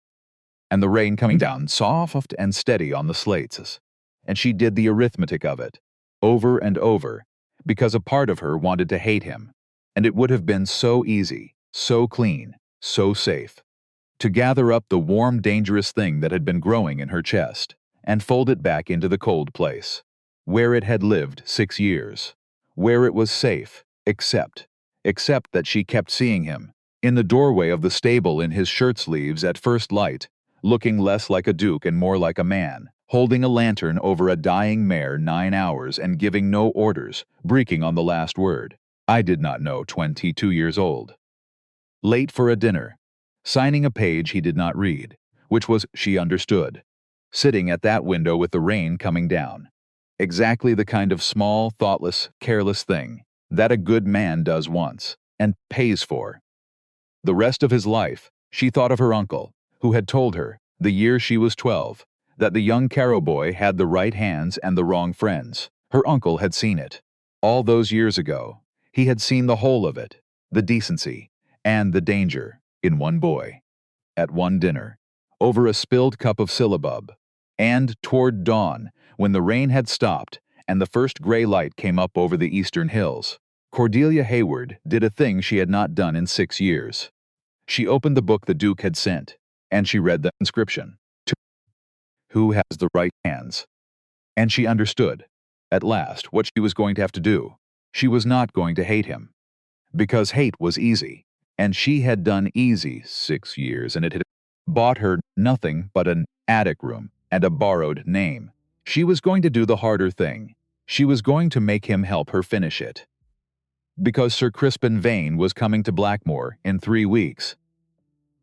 and the rain coming down soft and steady on the slates, and she did the arithmetic of it, over and over, because a part of her wanted to hate him, and it would have been so easy, so clean, so safe, to gather up the warm, dangerous thing that had been growing in her chest, and fold it back into the cold place, where it had lived 6 years, where it was safe, except that she kept seeing him, in the doorway of the stable in his shirt sleeves at first light, looking less like a duke and more like a man, holding a lantern over a dying mare 9 hours and giving no orders, breaking on the last word. I did not know, 22 years old. Late for a dinner, signing a page he did not read, which was, she understood, sitting at that window with the rain coming down. Exactly the kind of small, thoughtless, careless thing that a good man does once, and pays for. The rest of his life, she thought of her uncle, who had told her, the year she was 12, that the young Carrow boy had the right hands and the wrong friends. Her uncle had seen it. All those years ago, he had seen the whole of it, the decency, and the danger, in one boy, at one dinner, over a spilled cup of syllabub, and toward dawn, when the rain had stopped and the first gray light came up over the eastern hills, Cordelia Hayward did a thing she had not done in 6 years. She opened the book the Duke had sent, and she read the inscription, "To who has the right hands." And she understood, at last, what she was going to have to do. She was not going to hate him, because hate was easy, and she had done easy 6 years, and it had bought her nothing but an attic room and a borrowed name. She was going to do the harder thing. She was going to make him help her finish it. Because Sir Crispin Vane was coming to Blackmoor in 3 weeks.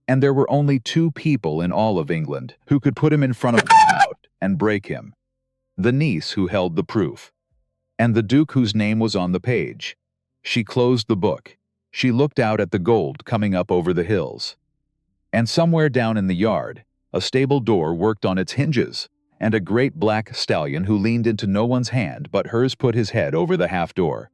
And there were only 2 people in all of England who could put him in front of out and break him. The niece who held the proof, and the Duke whose name was on the page. She closed the book. She looked out at the gold coming up over the hills. And somewhere down in the yard, a stable door worked on its hinges, and a great black stallion who leaned into no one's hand but hers put his head over the half-door,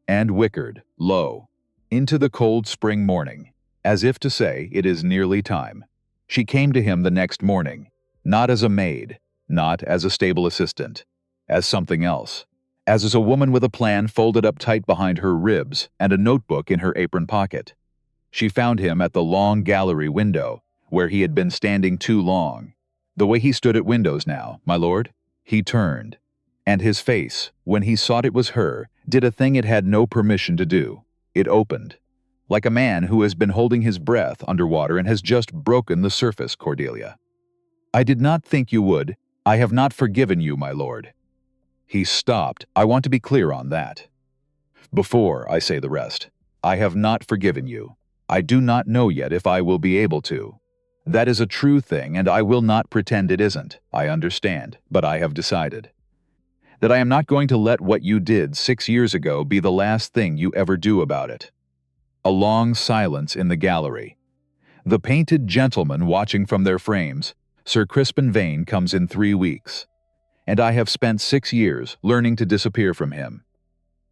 and whickered, low, into the cold spring morning, as if to say, it is nearly time. She came to him the next morning, not as a maid, not as a stable assistant, as something else, as a woman with a plan folded up tight behind her ribs and a notebook in her apron pocket. She found him at the long gallery window, where he had been standing too long. The way he stood at windows now, my lord, he turned, and his face, when he saw it was her, did a thing it had no permission to do. It opened, like a man who has been holding his breath underwater and has just broken the surface, Cordelia. "I did not think you would. I have not forgiven you, my lord." He stopped. "I want to be clear on that. Before I say the rest, I have not forgiven you. I do not know yet if I will be able to. That is a true thing, and I will not pretend it isn't. I understand, but I have decided that I am not going to let what you did 6 years ago be the last thing you ever do about it." A long silence in the gallery. The painted gentlemen watching from their frames. Sir Crispin Vane comes in 3 weeks, and I have spent 6 years learning to disappear from him.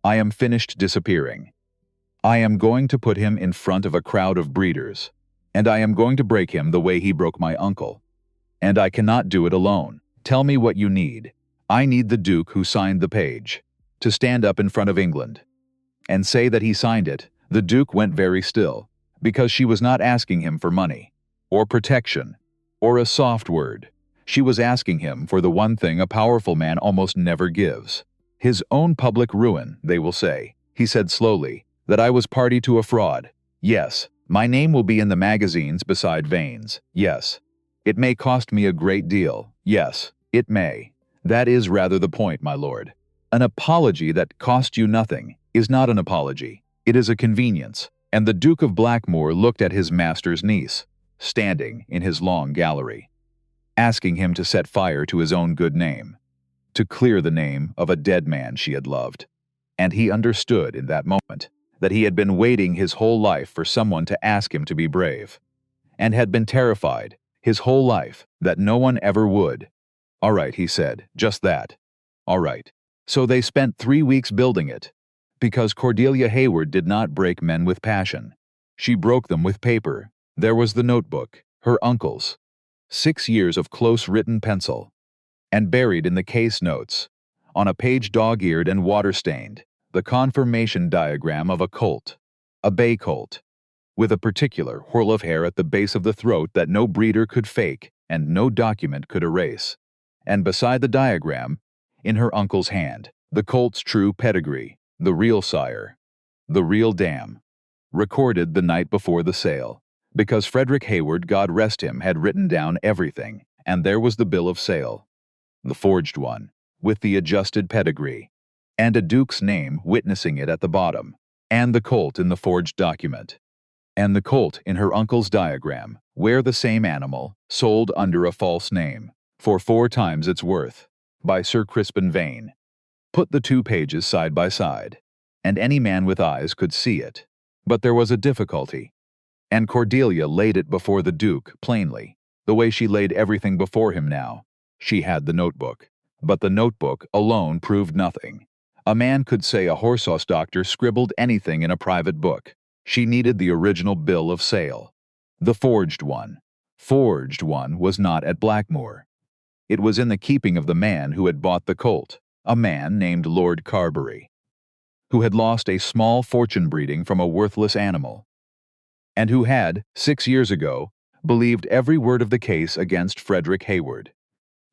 I am finished disappearing. I am going to put him in front of a crowd of breeders, and I am going to break him the way he broke my uncle. And I cannot do it alone. Tell me what you need. I need the Duke who signed the page to stand up in front of England and say that he signed it. The Duke went very still, because she was not asking him for money, or protection, or a soft word. She was asking him for the one thing a powerful man almost never gives. His own public ruin, they will say. He said slowly, that I was party to a fraud. Yes, my name will be in the magazines beside Vane's. Yes. It may cost me a great deal. Yes, it may. That is rather the point, my lord. An apology that cost you nothing. is not an apology. It is a convenience. And the Duke of Blackmoor looked at his master's niece, standing in his long gallery, asking him to set fire to his own good name, to clear the name of a dead man she had loved. And he understood in that moment that he had been waiting his whole life for someone to ask him to be brave, and had been terrified his whole life that no one ever would. "All right," he said, "just that. All right." So they spent 3 weeks building it, because Cordelia Hayward did not break men with passion. She broke them with paper. There was the notebook, her uncle's, 6 years of close-written pencil, and buried in the case notes, on a page dog-eared and water-stained, the confirmation diagram of a colt, a bay colt, with a particular whirl of hair at the base of the throat that no breeder could fake and no document could erase. And beside the diagram, in her uncle's hand, the colt's true pedigree, the real sire, the real dam, recorded the night before the sale, because Frederick Hayward, God rest him, had written down everything, and there was the bill of sale, the forged one, with the adjusted pedigree, and a duke's name witnessing it at the bottom, and the colt in the forged document, and the colt in her uncle's diagram, where the same animal, sold under a false name, for 4 times its worth, by Sir Crispin Vane. Put the 2 pages side by side, and any man with eyes could see it. But there was a difficulty, and Cordelia laid it before the Duke plainly, the way she laid everything before him now. She had the notebook, but the notebook alone proved nothing. A man could say a horse doctor scribbled anything in a private book. She needed the original bill of sale. The forged one. Forged one was not at Blackmoor. It was in the keeping of the man who had bought the colt, a man named Lord Carberry, who had lost a small fortune breeding from a worthless animal, and who had, 6 years ago, believed every word of the case against Frederick Hayward.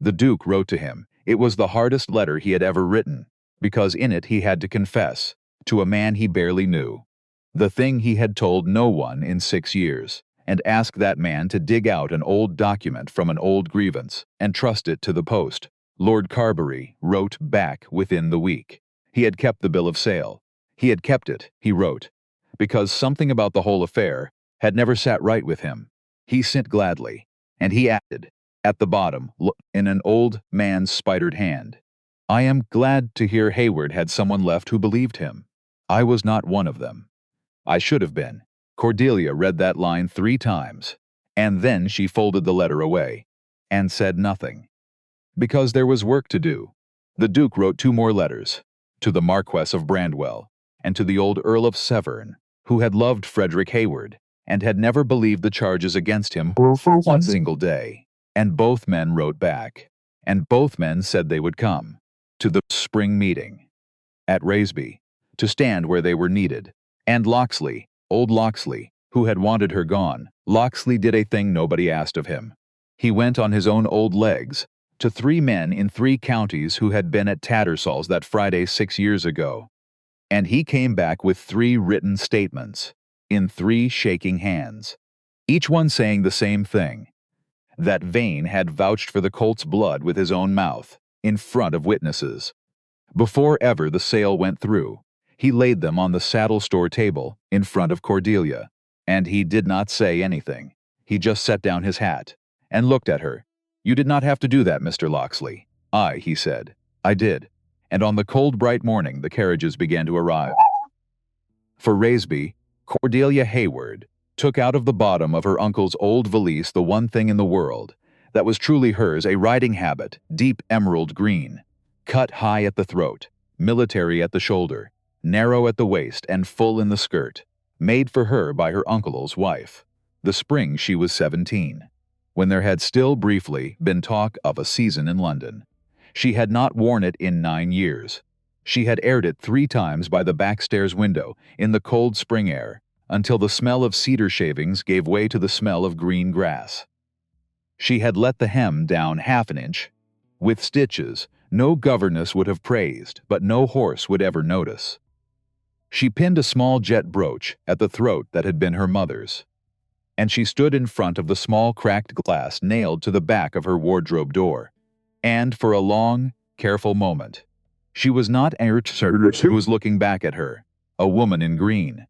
The Duke wrote to him. It was the hardest letter he had ever written, because in it he had to confess, to a man he barely knew, the thing he had told no one in 6 years, and ask that man to dig out an old document from an old grievance and trust it to the post. Lord Carberry wrote back within the week. He had kept the bill of sale. He had kept it, he wrote, because something about the whole affair had never sat right with him. He sent gladly, and he added, at the bottom, in an old man's spidered hand, "I am glad to hear Hayward had someone left who believed him. I was not one of them. I should have been." Cordelia read that line 3 times, and then she folded the letter away, and said nothing, because there was work to do. The Duke wrote 2 more letters, to the Marquess of Brandwell, and to the old Earl of Severn, who had loved Frederick Hayward, and had never believed the charges against him for 1 single day. And both men wrote back, and both men said they would come, to the spring meeting, at Raisby, to stand where they were needed. And Locksley, old Locksley, who had wanted her gone, Locksley did a thing nobody asked of him. He went on his own old legs, to 3 men in 3 counties who had been at Tattersall's that Friday 6 years ago, and he came back with 3 written statements, in 3 shaking hands, each one saying the same thing, that Vane had vouched for the colt's blood with his own mouth, in front of witnesses. Before ever the sale went through, he laid them on the saddle store table, in front of Cordelia, and he did not say anything. He just set down his hat, and looked at her. "You did not have to do that, Mr. Locksley." "Aye," he said, "I did." And on the cold, bright morning the carriages began to arrive. For Raisby, Cordelia Hayward took out of the bottom of her uncle's old valise the one thing in the world that was truly hers, a riding habit, deep emerald green, cut high at the throat, military at the shoulder, narrow at the waist and full in the skirt, made for her by her uncle's wife, the spring she was 17, when there had still briefly been talk of a season in London. She had not worn it in 9 years. She had aired it 3 times by the backstairs window in the cold spring air, until the smell of cedar shavings gave way to the smell of green grass. She had let the hem down 1/2 an inch, with stitches no governess would have praised, but no horse would ever notice. She pinned a small jet brooch at the throat that had been her mother's, and she stood in front of the small cracked glass nailed to the back of her wardrobe door, and for a long, careful moment, she was not certain who was looking back at her. a woman in green,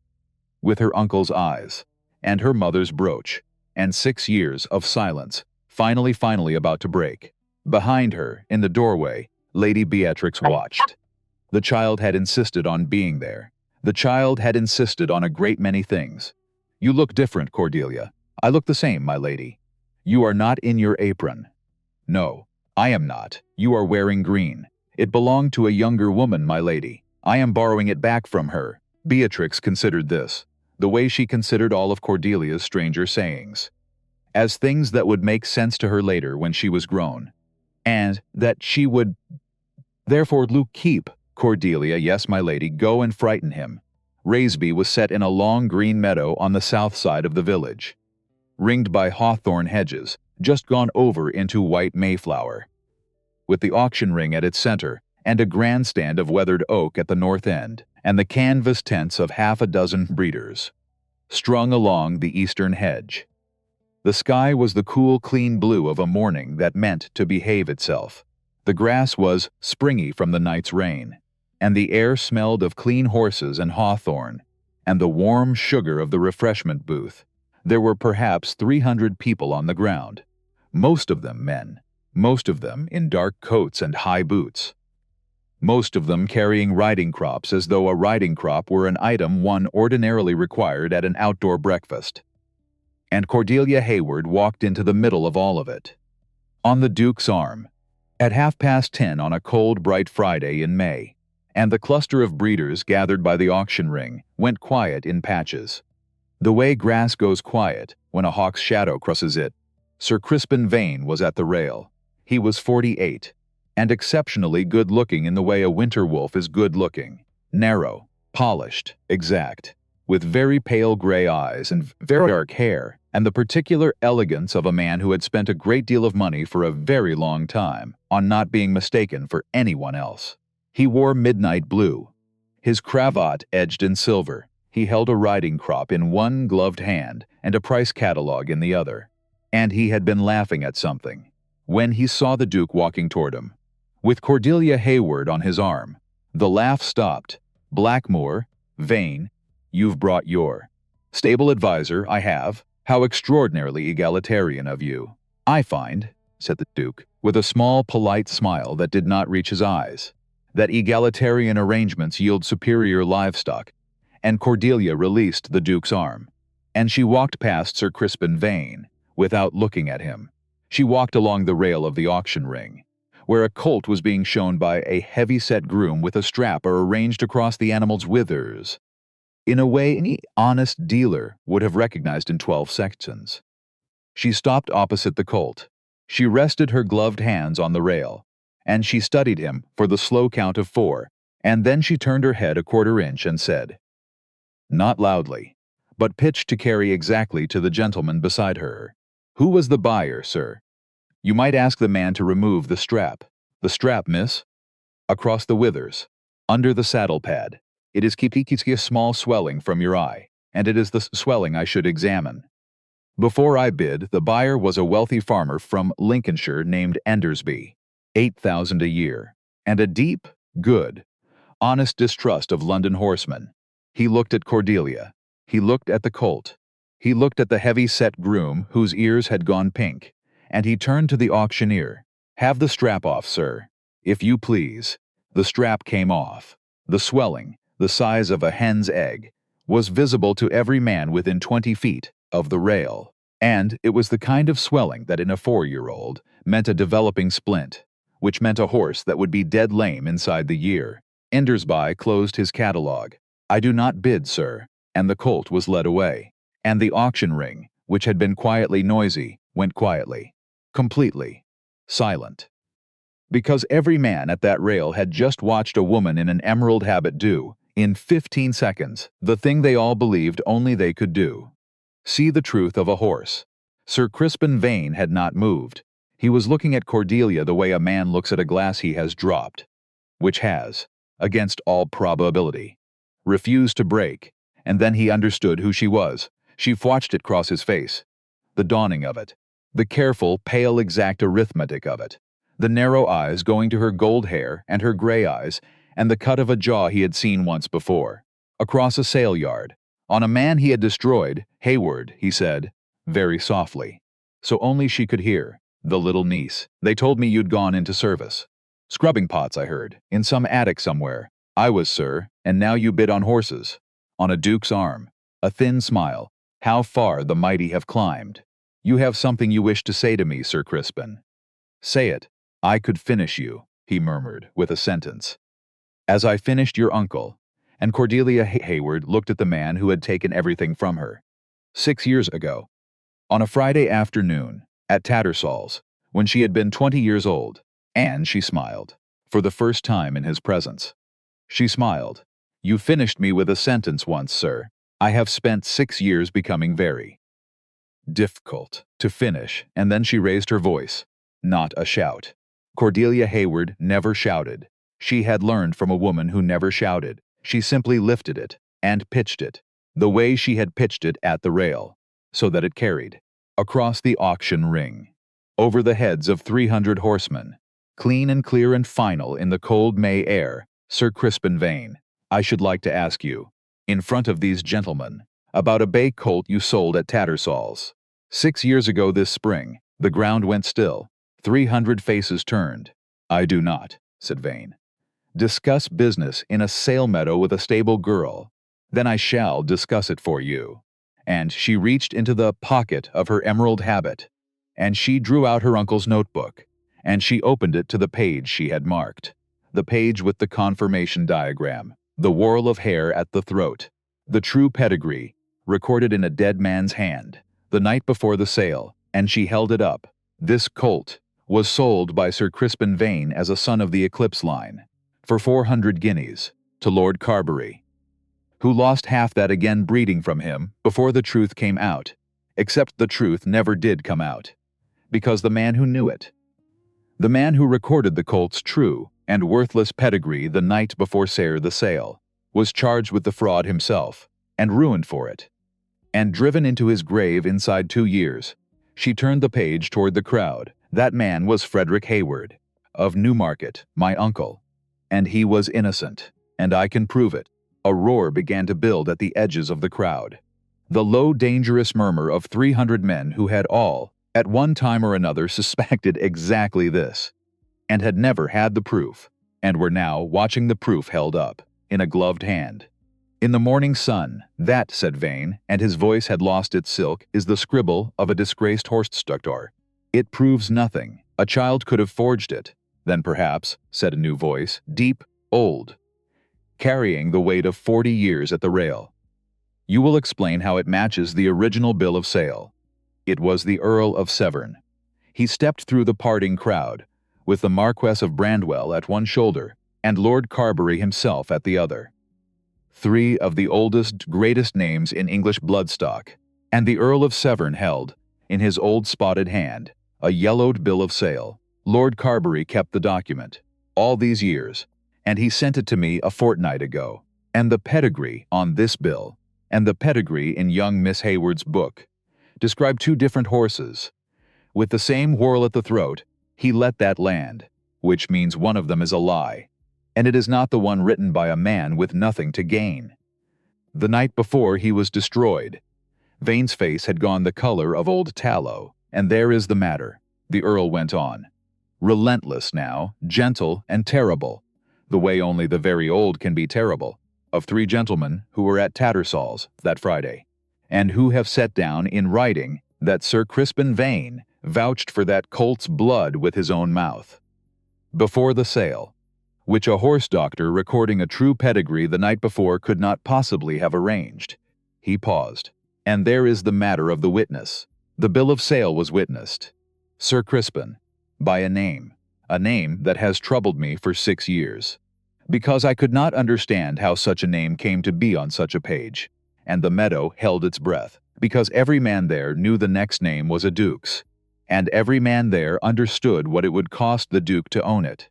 with her uncle's eyes, and her mother's brooch, and 6 years of silence, finally about to break. Behind her, in the doorway, Lady Beatrix watched. The child had insisted on being there. The child had insisted on a great many things. You look different, Cordelia. I look the same, my lady. You are not in your apron. No, I am not. You are wearing green. It belonged to a younger woman, my lady. I am borrowing it back from her. Beatrix considered this, the way she considered all of Cordelia's stranger sayings, as things that would make sense to her later when she was grown, and that she would therefore keep. Cordelia, yes, my lady, go and frighten him. Raisby was set in a long green meadow on the south side of the village, ringed by hawthorn hedges, just gone over into white mayflower, with the auction ring at its center, and a grandstand of weathered oak at the north end, and the canvas tents of half a dozen breeders, strung along the eastern hedge. The sky was the cool, clean blue of a morning that meant to behave itself. The grass was springy from the night's rain, and the air smelled of clean horses and hawthorn, and the warm sugar of the refreshment booth. There were perhaps 300 people on the ground, most of them men, most of them in dark coats and high boots, most of them carrying riding crops as though a riding crop were an item one ordinarily required at an outdoor breakfast. And Cordelia Hayward walked into the middle of all of it, on the Duke's arm, at 10:30 on a cold, bright Friday in May, and the cluster of breeders gathered by the auction ring went quiet in patches, the way grass goes quiet when a hawk's shadow crosses it. Sir Crispin Vane was at the rail. He was 48, and exceptionally good-looking in the way a winter wolf is good-looking, narrow, polished, exact, with very pale gray eyes and very dark hair, and the particular elegance of a man who had spent a great deal of money for a very long time on not being mistaken for anyone else. He wore midnight blue, his cravat edged in silver. He held a riding crop in one gloved hand and a price catalogue in the other, and he had been laughing at something when he saw the Duke walking toward him, with Cordelia Hayward on his arm. The laugh stopped. Blackmoor, Vane, you've brought your stable advisor, I have. How extraordinarily egalitarian of you. I find, said the Duke, with a small, polite smile that did not reach his eyes, that egalitarian arrangements yield superior livestock. And Cordelia released the Duke's arm, and she walked past Sir Crispin Vane, without looking at him. She walked along the rail of the auction ring, where a colt was being shown by a heavy-set groom with a strap arranged across the animal's withers, in a way any honest dealer would have recognized in 12 sections. She stopped opposite the colt. She rested her gloved hands on the rail, and she studied him for the slow count of 4, and then she turned her head a quarter inch and said, not loudly, but pitched to carry exactly to the gentleman beside her, "Who was the buyer, sir? You might ask the man to remove the strap." "The strap, miss?" "Across the withers, under the saddle pad. It is keeping a small swelling from your eye, and it is the swelling I should examine." Before I bid, the buyer was a wealthy farmer from Lincolnshire named Endersby, 8,000 a year, and a deep, good, honest distrust of London horsemen. He looked at Cordelia. He looked at the colt. He looked at the heavy-set groom whose ears had gone pink, and he turned to the auctioneer. "Have the strap off, sir, if you please." The strap came off. The swelling, the size of a hen's egg, was visible to every man within 20 feet of the rail, and it was the kind of swelling that in a 4-year-old meant a developing splint, which meant a horse that would be dead lame inside the year. Endersby closed his catalogue. "I do not bid, sir," and the colt was led away, and the auction ring, which had been quietly noisy, went quietly, completely silent, because every man at that rail had just watched a woman in an emerald habit do, in 15 seconds, the thing they all believed only they could do: see the truth of a horse. Sir Crispin Vane had not moved. He was looking at Cordelia the way a man looks at a glass he has dropped, which has, against all probability, refused to break, and then he understood who she was. She watched it cross his face, the dawning of it, the careful, pale, exact arithmetic of it, the narrow eyes going to her gold hair and her gray eyes, and the cut of a jaw he had seen once before. across a sale yard, on a man he had destroyed, Hayward, he said, very softly, so only she could hear. The little niece. They told me you'd gone into service. Scrubbing pots, I heard, in some attic somewhere. I was, sir, and now you bid on horses. On a duke's arm. A thin smile. How far the mighty have climbed. You have something you wish to say to me, Sir Crispin. Say it. I could finish you, he murmured, with a sentence. As I finished your uncle. And Cordelia Hayward looked at the man who had taken everything from her. 6 years ago. On a Friday afternoon, at Tattersall's, when she had been 20 years old, and she smiled, for the first time in his presence. She smiled. You finished me with a sentence once, sir. I have spent 6 years becoming very difficult to finish, and then she raised her voice. Not a shout. Cordelia Hayward never shouted. She had learned from a woman who never shouted. She simply lifted it and pitched it, the way she had pitched it at the rail, so that it carried across the auction ring, over the heads of 300 horsemen, clean and clear and final in the cold May air. Sir Crispin Vane, I should like to ask you, in front of these gentlemen, about a bay colt you sold at Tattersall's. 6 years ago this spring, the ground went still. 300 faces turned. I do not, said Vane, discuss business in a sale meadow with a stable girl. Then I shall discuss it for you. And she reached into the pocket of her emerald habit, and she drew out her uncle's notebook, and she opened it to the page she had marked, the page with the confirmation diagram, the whorl of hair at the throat, the true pedigree, recorded in a dead man's hand, the night before the sale, and she held it up. This colt was sold by Sir Crispin Vane as a son of the Eclipse line, for 400 guineas, to Lord Carbery, who lost half that again breeding from him before the truth came out, except the truth never did come out, because the man who knew it, the man who recorded the colt's true and worthless pedigree the night before the sale, was charged with the fraud himself, and ruined for it, and driven into his grave inside 2 years. She turned the page toward the crowd. That man was Frederick Hayward, of Newmarket, my uncle, and he was innocent, and I can prove it. A roar began to build at the edges of the crowd. The low, dangerous murmur of 300 men who had all, at one time or another, suspected exactly this, and had never had the proof, and were now watching the proof held up, in a gloved hand. In the morning sun, that, said Vane, and his voice had lost its silk, is the scribble of a disgraced horse-stuctor. It proves nothing. A child could have forged it. Then perhaps, said a new voice, deep, old, carrying the weight of 40 years at the rail. You will explain how it matches the original bill of sale. It was the Earl of Severn. He stepped through the parting crowd, with the Marquess of Brandwell at one shoulder, and Lord Carbery himself at the other. 3 of the oldest, greatest names in English bloodstock, and the Earl of Severn held, in his old spotted hand, a yellowed bill of sale. Lord Carbery kept the document, all these years, and he sent it to me a fortnight ago. And the pedigree on this bill, and the pedigree in young Miss Hayward's book, describe 2 different horses. With the same whorl at the throat, he let that land, which means one of them is a lie, and it is not the one written by a man with nothing to gain. The night before he was destroyed, Vane's face had gone the color of old tallow, and there is the matter, the Earl went on. Relentless now, gentle and terrible, the way only the very old can be terrible, of 3 gentlemen who were at Tattersall's that Friday, and who have set down in writing that Sir Crispin Vane vouched for that colt's blood with his own mouth, before the sale, which a horse doctor recording a true pedigree the night before could not possibly have arranged. He paused. And there is the matter of the witness. The bill of sale was witnessed, Sir Crispin, by a name that has troubled me for 6 years, because I could not understand how such a name came to be on such a page, and the meadow held its breath, because every man there knew the next name was a duke's, and every man there understood what it would cost the duke to own it.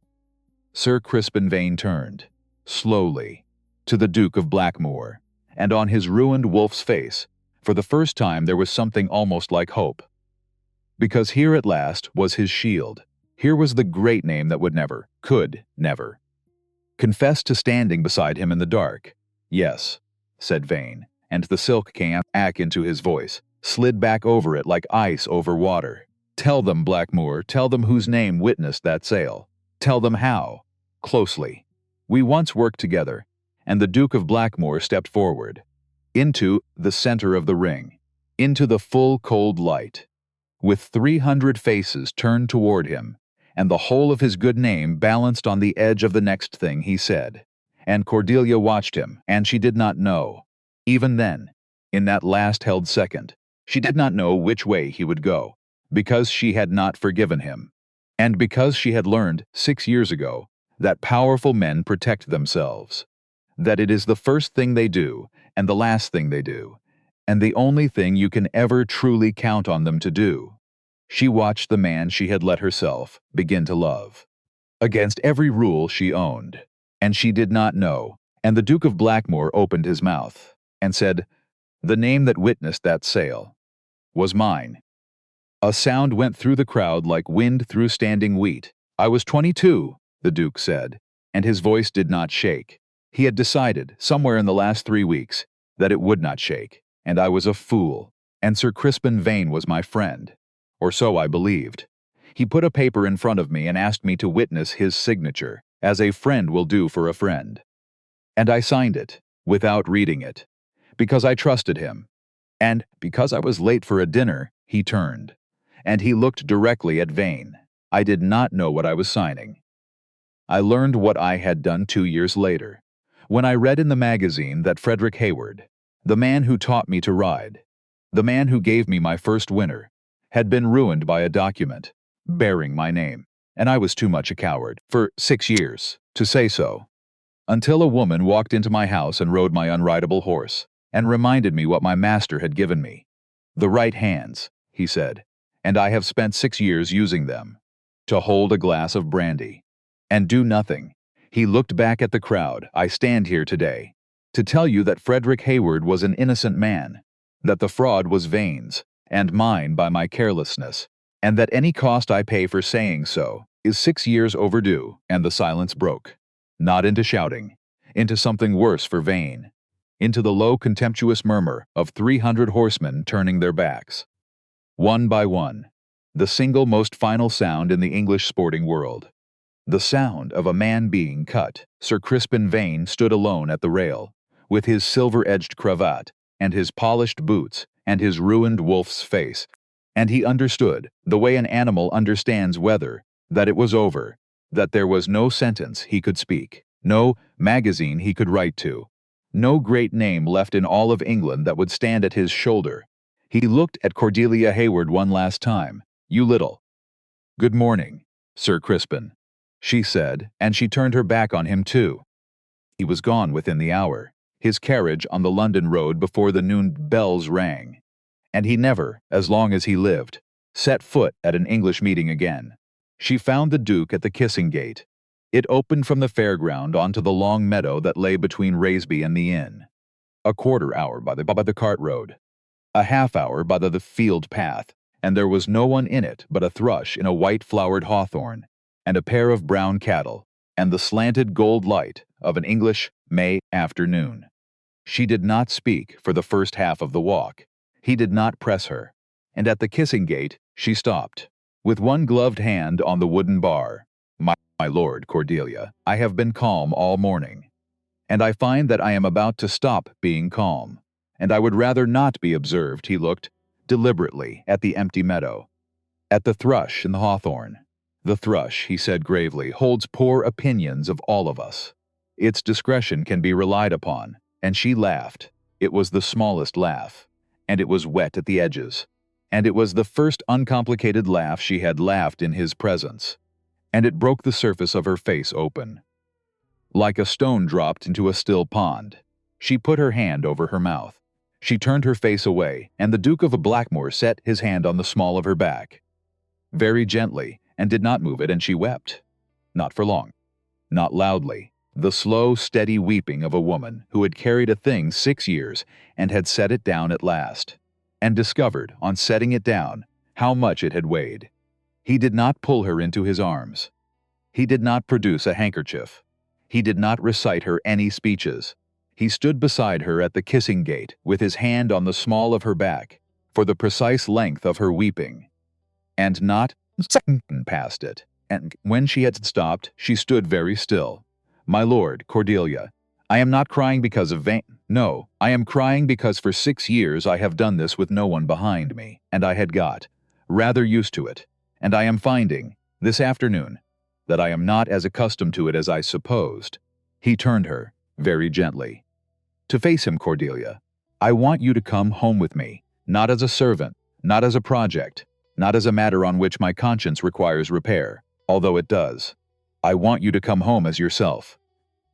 Sir Crispin Vane turned, slowly, to the Duke of Blackmoor, and on his ruined wolf's face, for the first time there was something almost like hope. Because here at last was his shield. Here was the great name that would never, could never, confess to standing beside him in the dark. Yes, said Vane, and the silk came back into his voice, slid back over it like ice over water. Tell them, Blackmoor, tell them whose name witnessed that sale. Tell them how. Closely. We once worked together, and the Duke of Blackmoor stepped forward. Into the center of the ring. Into the full cold light. With 300 faces turned toward him, and the whole of his good name balanced on the edge of the next thing he said. And Cordelia watched him, and she did not know. Even then, in that last held second, she did not know which way he would go, because she had not forgiven him. And because she had learned 6 years ago that powerful men protect themselves. That it is the first thing they do, and the last thing they do, and the only thing you can ever truly count on them to do. She watched the man she had let herself begin to love. Against every rule she owned. And she did not know, and the Duke of Blackmoor opened his mouth, and said, "The name that witnessed that sale was mine." A sound went through the crowd like wind through standing wheat. "I was 22, the Duke said, and his voice did not shake. He had decided, somewhere in the last 3 weeks, that it would not shake, and I was a fool, and Sir Crispin Vane was my friend. Or so I believed. He put a paper in front of me and asked me to witness his signature, as a friend will do for a friend. And I signed it, without reading it, because I trusted him. And because I was late for a dinner, he turned. And he looked directly at Vane. I did not know what I was signing. I learned what I had done 2 years later, when I read in the magazine that Frederick Hayward, the man who taught me to ride, the man who gave me my first winner, had been ruined by a document bearing my name. And I was too much a coward, for 6 years, to say so. Until a woman walked into my house and rode my unrideable horse, and reminded me what my master had given me. "The right hands," he said, "and I have spent 6 years using them. To hold a glass of brandy. And do nothing." He looked back at the crowd. "I stand here today to tell you that Frederick Hayward was an innocent man, that the fraud was Vane's, and mine by my carelessness, and that any cost I pay for saying so is 6 years overdue." And the silence broke, not into shouting, into something worse for Vane, into the low contemptuous murmur of 300 horsemen turning their backs. One by one, the single most final sound in the English sporting world. The sound of a man being cut. Sir Crispin Vane stood alone at the rail, with his silver-edged cravat, and his polished boots, and his ruined wolf's face, and he understood, the way an animal understands weather, that it was over, that there was no sentence he could speak, no magazine he could write to, no great name left in all of England that would stand at his shoulder. He looked at Cordelia Hayward one last time. "You little." "Good morning, Sir Crispin," she said, and she turned her back on him too. He was gone within the hour, his carriage on the London road before the noon bells rang. And he never, as long as he lived, set foot at an English meeting again. She found the Duke at the kissing gate. It opened from the fairground onto the long meadow that lay between Raisby and the inn. A quarter hour by the cart road, a half hour by the field path, and there was no one in it but a thrush in a white-flowered hawthorn, and a pair of brown cattle, and the slanted gold light of an English May afternoon. She did not speak for the first half of the walk. He did not press her, and at the kissing gate she stopped, with one gloved hand on the wooden bar. My lord, Cordelia, I have been calm all morning, and I find that I am about to stop being calm, and I would rather not be observed." He looked deliberately at the empty meadow, at the thrush in the hawthorn. "The thrush," he said gravely, "holds poor opinions of all of us. Its discretion can be relied upon." And she laughed. It was the smallest laugh, and it was wet at the edges, and it was the first uncomplicated laugh she had laughed in his presence, and it broke the surface of her face open. Like a stone dropped into a still pond, she put her hand over her mouth. She turned her face away, and the Duke of Blackmoor set his hand on the small of her back, very gently, and did not move it, and she wept. Not for long, not loudly. The slow, steady weeping of a woman who had carried a thing 6 years and had set it down at last, and discovered, on setting it down, how much it had weighed. He did not pull her into his arms. He did not produce a handkerchief. He did not recite her any speeches. He stood beside her at the kissing gate with his hand on the small of her back, for the precise length of her weeping. And not a second past it, and when she had stopped, she stood very still. "My lord, Cordelia, I am not crying because of vain. No, I am crying because for 6 years I have done this with no one behind me, and I had got rather used to it, and I am finding, this afternoon, that I am not as accustomed to it as I supposed." He turned her, very gently. "To face him, Cordelia, I want you to come home with me, not as a servant, not as a project, not as a matter on which my conscience requires repair, although it does. I want you to come home as yourself,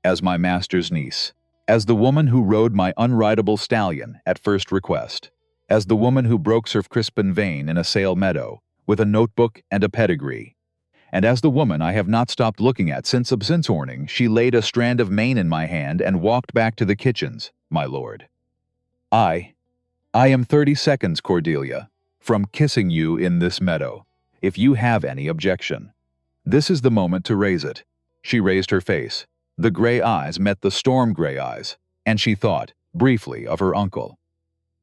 as my master's niece, as the woman who rode my unrideable stallion at first request, as the woman who broke Sir Crispin Vane in a sale meadow, with a notebook and a pedigree, and as the woman I have not stopped looking at since morning she laid a strand of mane in my hand and walked back to the kitchens, my lord. I am 30 seconds, Cordelia, from kissing you in this meadow, if you have any objection. This is the moment to raise it." She raised her face. The gray eyes met the storm-gray eyes, and she thought, briefly, of her uncle,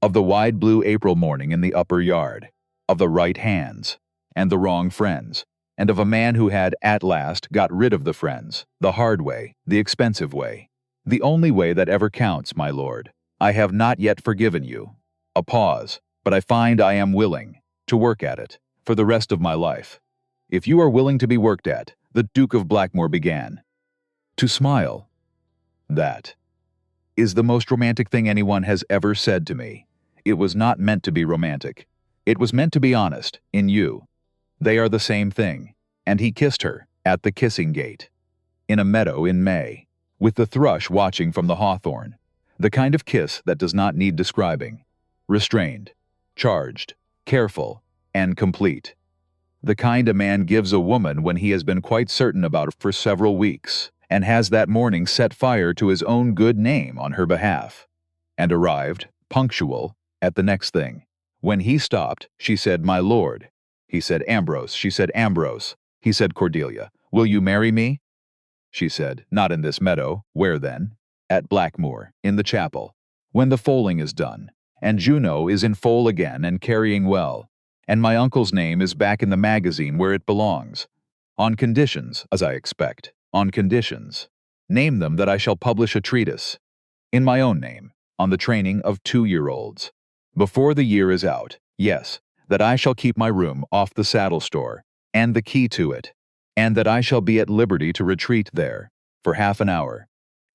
of the wide blue April morning in the upper yard, of the right hands, and the wrong friends, and of a man who had, at last, got rid of the friends, the hard way, the expensive way, the only way that ever counts, my lord. "I have not yet forgiven you." A pause, but I find I am willing to work at it for the rest of my life. "If you are willing to be worked at," the Duke of Blackmoor began, "to smile. That is the most romantic thing anyone has ever said to me. It was not meant to be romantic. It was meant to be honest, in you. They are the same thing." And he kissed her at the kissing gate, in a meadow in May, with the thrush watching from the hawthorn, the kind of kiss that does not need describing, restrained, charged, careful, and complete. The kind a man gives a woman when he has been quite certain about her for several weeks, and has that morning set fire to his own good name on her behalf, and arrived, punctual, at the next thing. When he stopped, she said, "My lord." He said, "Ambrose." She said, "Ambrose." He said, "Cordelia, will you marry me?" She said, "Not in this meadow." "Where then?" "At Blackmoor, in the chapel, when the foaling is done, and Juno is in foal again and carrying well, and my uncle's name is back in the magazine where it belongs. On conditions, as I expect, on conditions. Name them that I shall publish a treatise, in my own name, on the training of 2-year-olds. Before the year is out, yes, that I shall keep my room off the saddle store, and the key to it, and that I shall be at liberty to retreat there, for half an hour,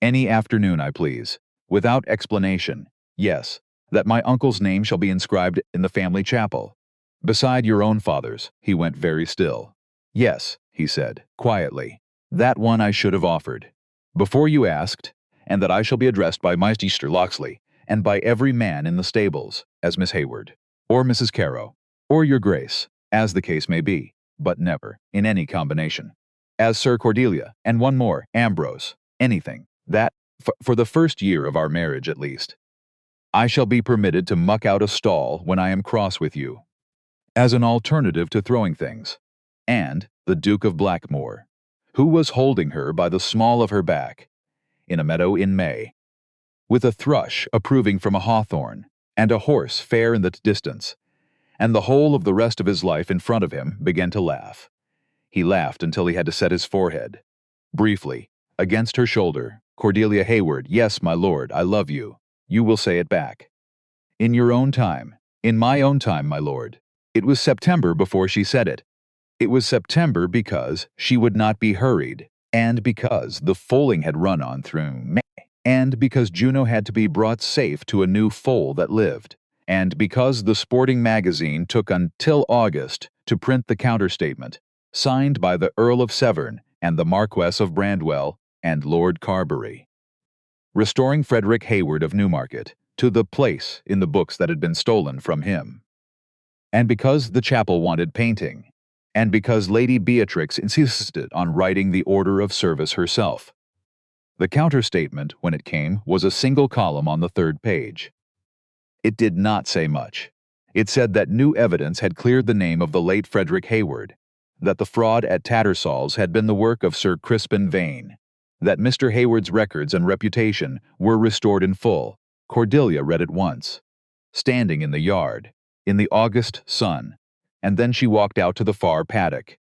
any afternoon I please, without explanation. Yes, that my uncle's name shall be inscribed in the family chapel, beside your own father's." He went very still. "Yes," he said, quietly, "that one I should have offered, before you asked, and that I shall be addressed by Mr. Locksley, and by every man in the stables, as Miss Hayward, or Mrs. Carrow, or your Grace, as the case may be, but never, in any combination, as Sir Cordelia, and one more, Ambrose, anything, that, for the first year of our marriage at least, I shall be permitted to muck out a stall when I am cross with you, as an alternative to throwing things." And the Duke of Blackmoor, who was holding her by the small of her back, in a meadow in May, with a thrush approving from a hawthorn, and a horse fair in the distance, and the whole of the rest of his life in front of him, began to laugh. He laughed until he had to set his forehead. Briefly, against her shoulder, "Cordelia Hayward, yes, my lord, I love you." You will say it back. "In your own time." "In my own time, my lord." It was September before she said it. It was September because she would not be hurried, and because the foaling had run on through May, and because Juno had to be brought safe to a new foal that lived, and because the sporting magazine took until August to print the counterstatement, signed by the Earl of Severn and the Marquess of Brandwell and Lord Carbery, restoring Frederick Hayward of Newmarket to the place in the books that had been stolen from him, and because the chapel wanted painting, and because Lady Beatrix insisted on writing the order of service herself. The counterstatement, when it came, was a single column on the 3rd page. It did not say much. It said that new evidence had cleared the name of the late Frederick Hayward, that the fraud at Tattersall's had been the work of Sir Crispin Vane, that Mr. Hayward's records and reputation were restored in full. Cordelia read it once, standing in the yard, in the August sun, and then she walked out to the far paddock.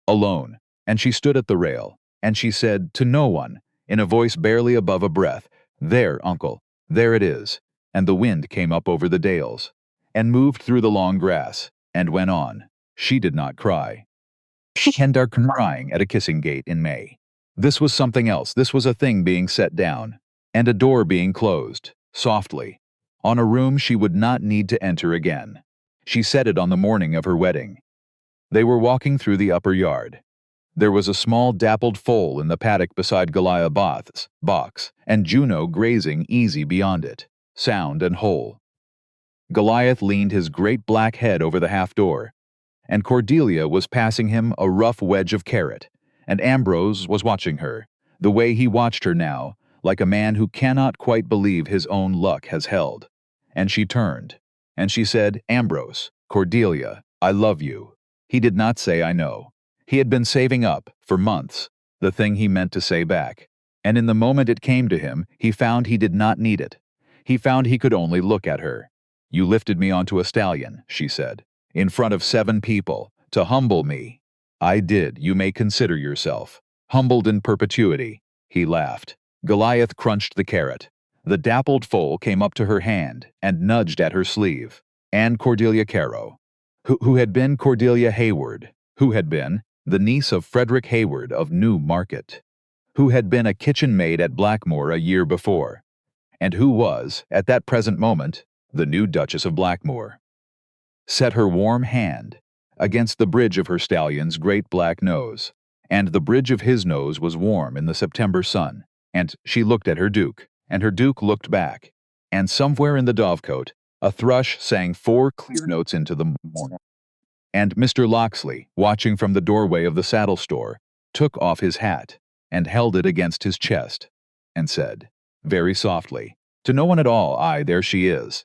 Alone, and she stood at the rail, and she said to no one, in a voice barely above a breath, "There, uncle, there it is." And the wind came up over the dales, and moved through the long grass, and went on. She did not cry. Hendar crying at a kissing gate in May. This was something else. This was a thing being set down, and a door being closed, softly, on a room she would not need to enter again. She said it on the morning of her wedding. They were walking through the upper yard. There was a small dappled foal in the paddock beside Goliath's box, and Juno grazing easy beyond it, sound and whole. Goliath leaned his great black head over the half-door, and Cordelia was passing him a rough wedge of carrot, and Ambrose was watching her, the way he watched her now, like a man who cannot quite believe his own luck has held. And she turned, and she said, "Ambrose, Cordelia, I love you." He did not say "I know." He had been saving up, for months, the thing he meant to say back, and in the moment it came to him, he found he did not need it. He found he could only look at her. "You lifted me onto a stallion," she said, "in front of 7 people, to humble me." "I did, you may consider yourself. Humbled in perpetuity." He laughed. Goliath crunched the carrot. The dappled foal came up to her hand and nudged at her sleeve. And Cordelia Caro, who had been Cordelia Hayward, who had been the niece of Frederick Hayward of New Market, who had been a kitchen maid at Blackmoor a year before, and who was, at that present moment, the new Duchess of Blackmoor, set her warm hand against the bridge of her stallion's great black nose, and the bridge of his nose was warm in the September sun, and she looked at her Duke, and her Duke looked back, and somewhere in the dovecote a thrush sang 4 clear notes into the morning. And Mr. Locksley, watching from the doorway of the saddle store, took off his hat and held it against his chest, and said, very softly, to no one at all, "Aye, there she is."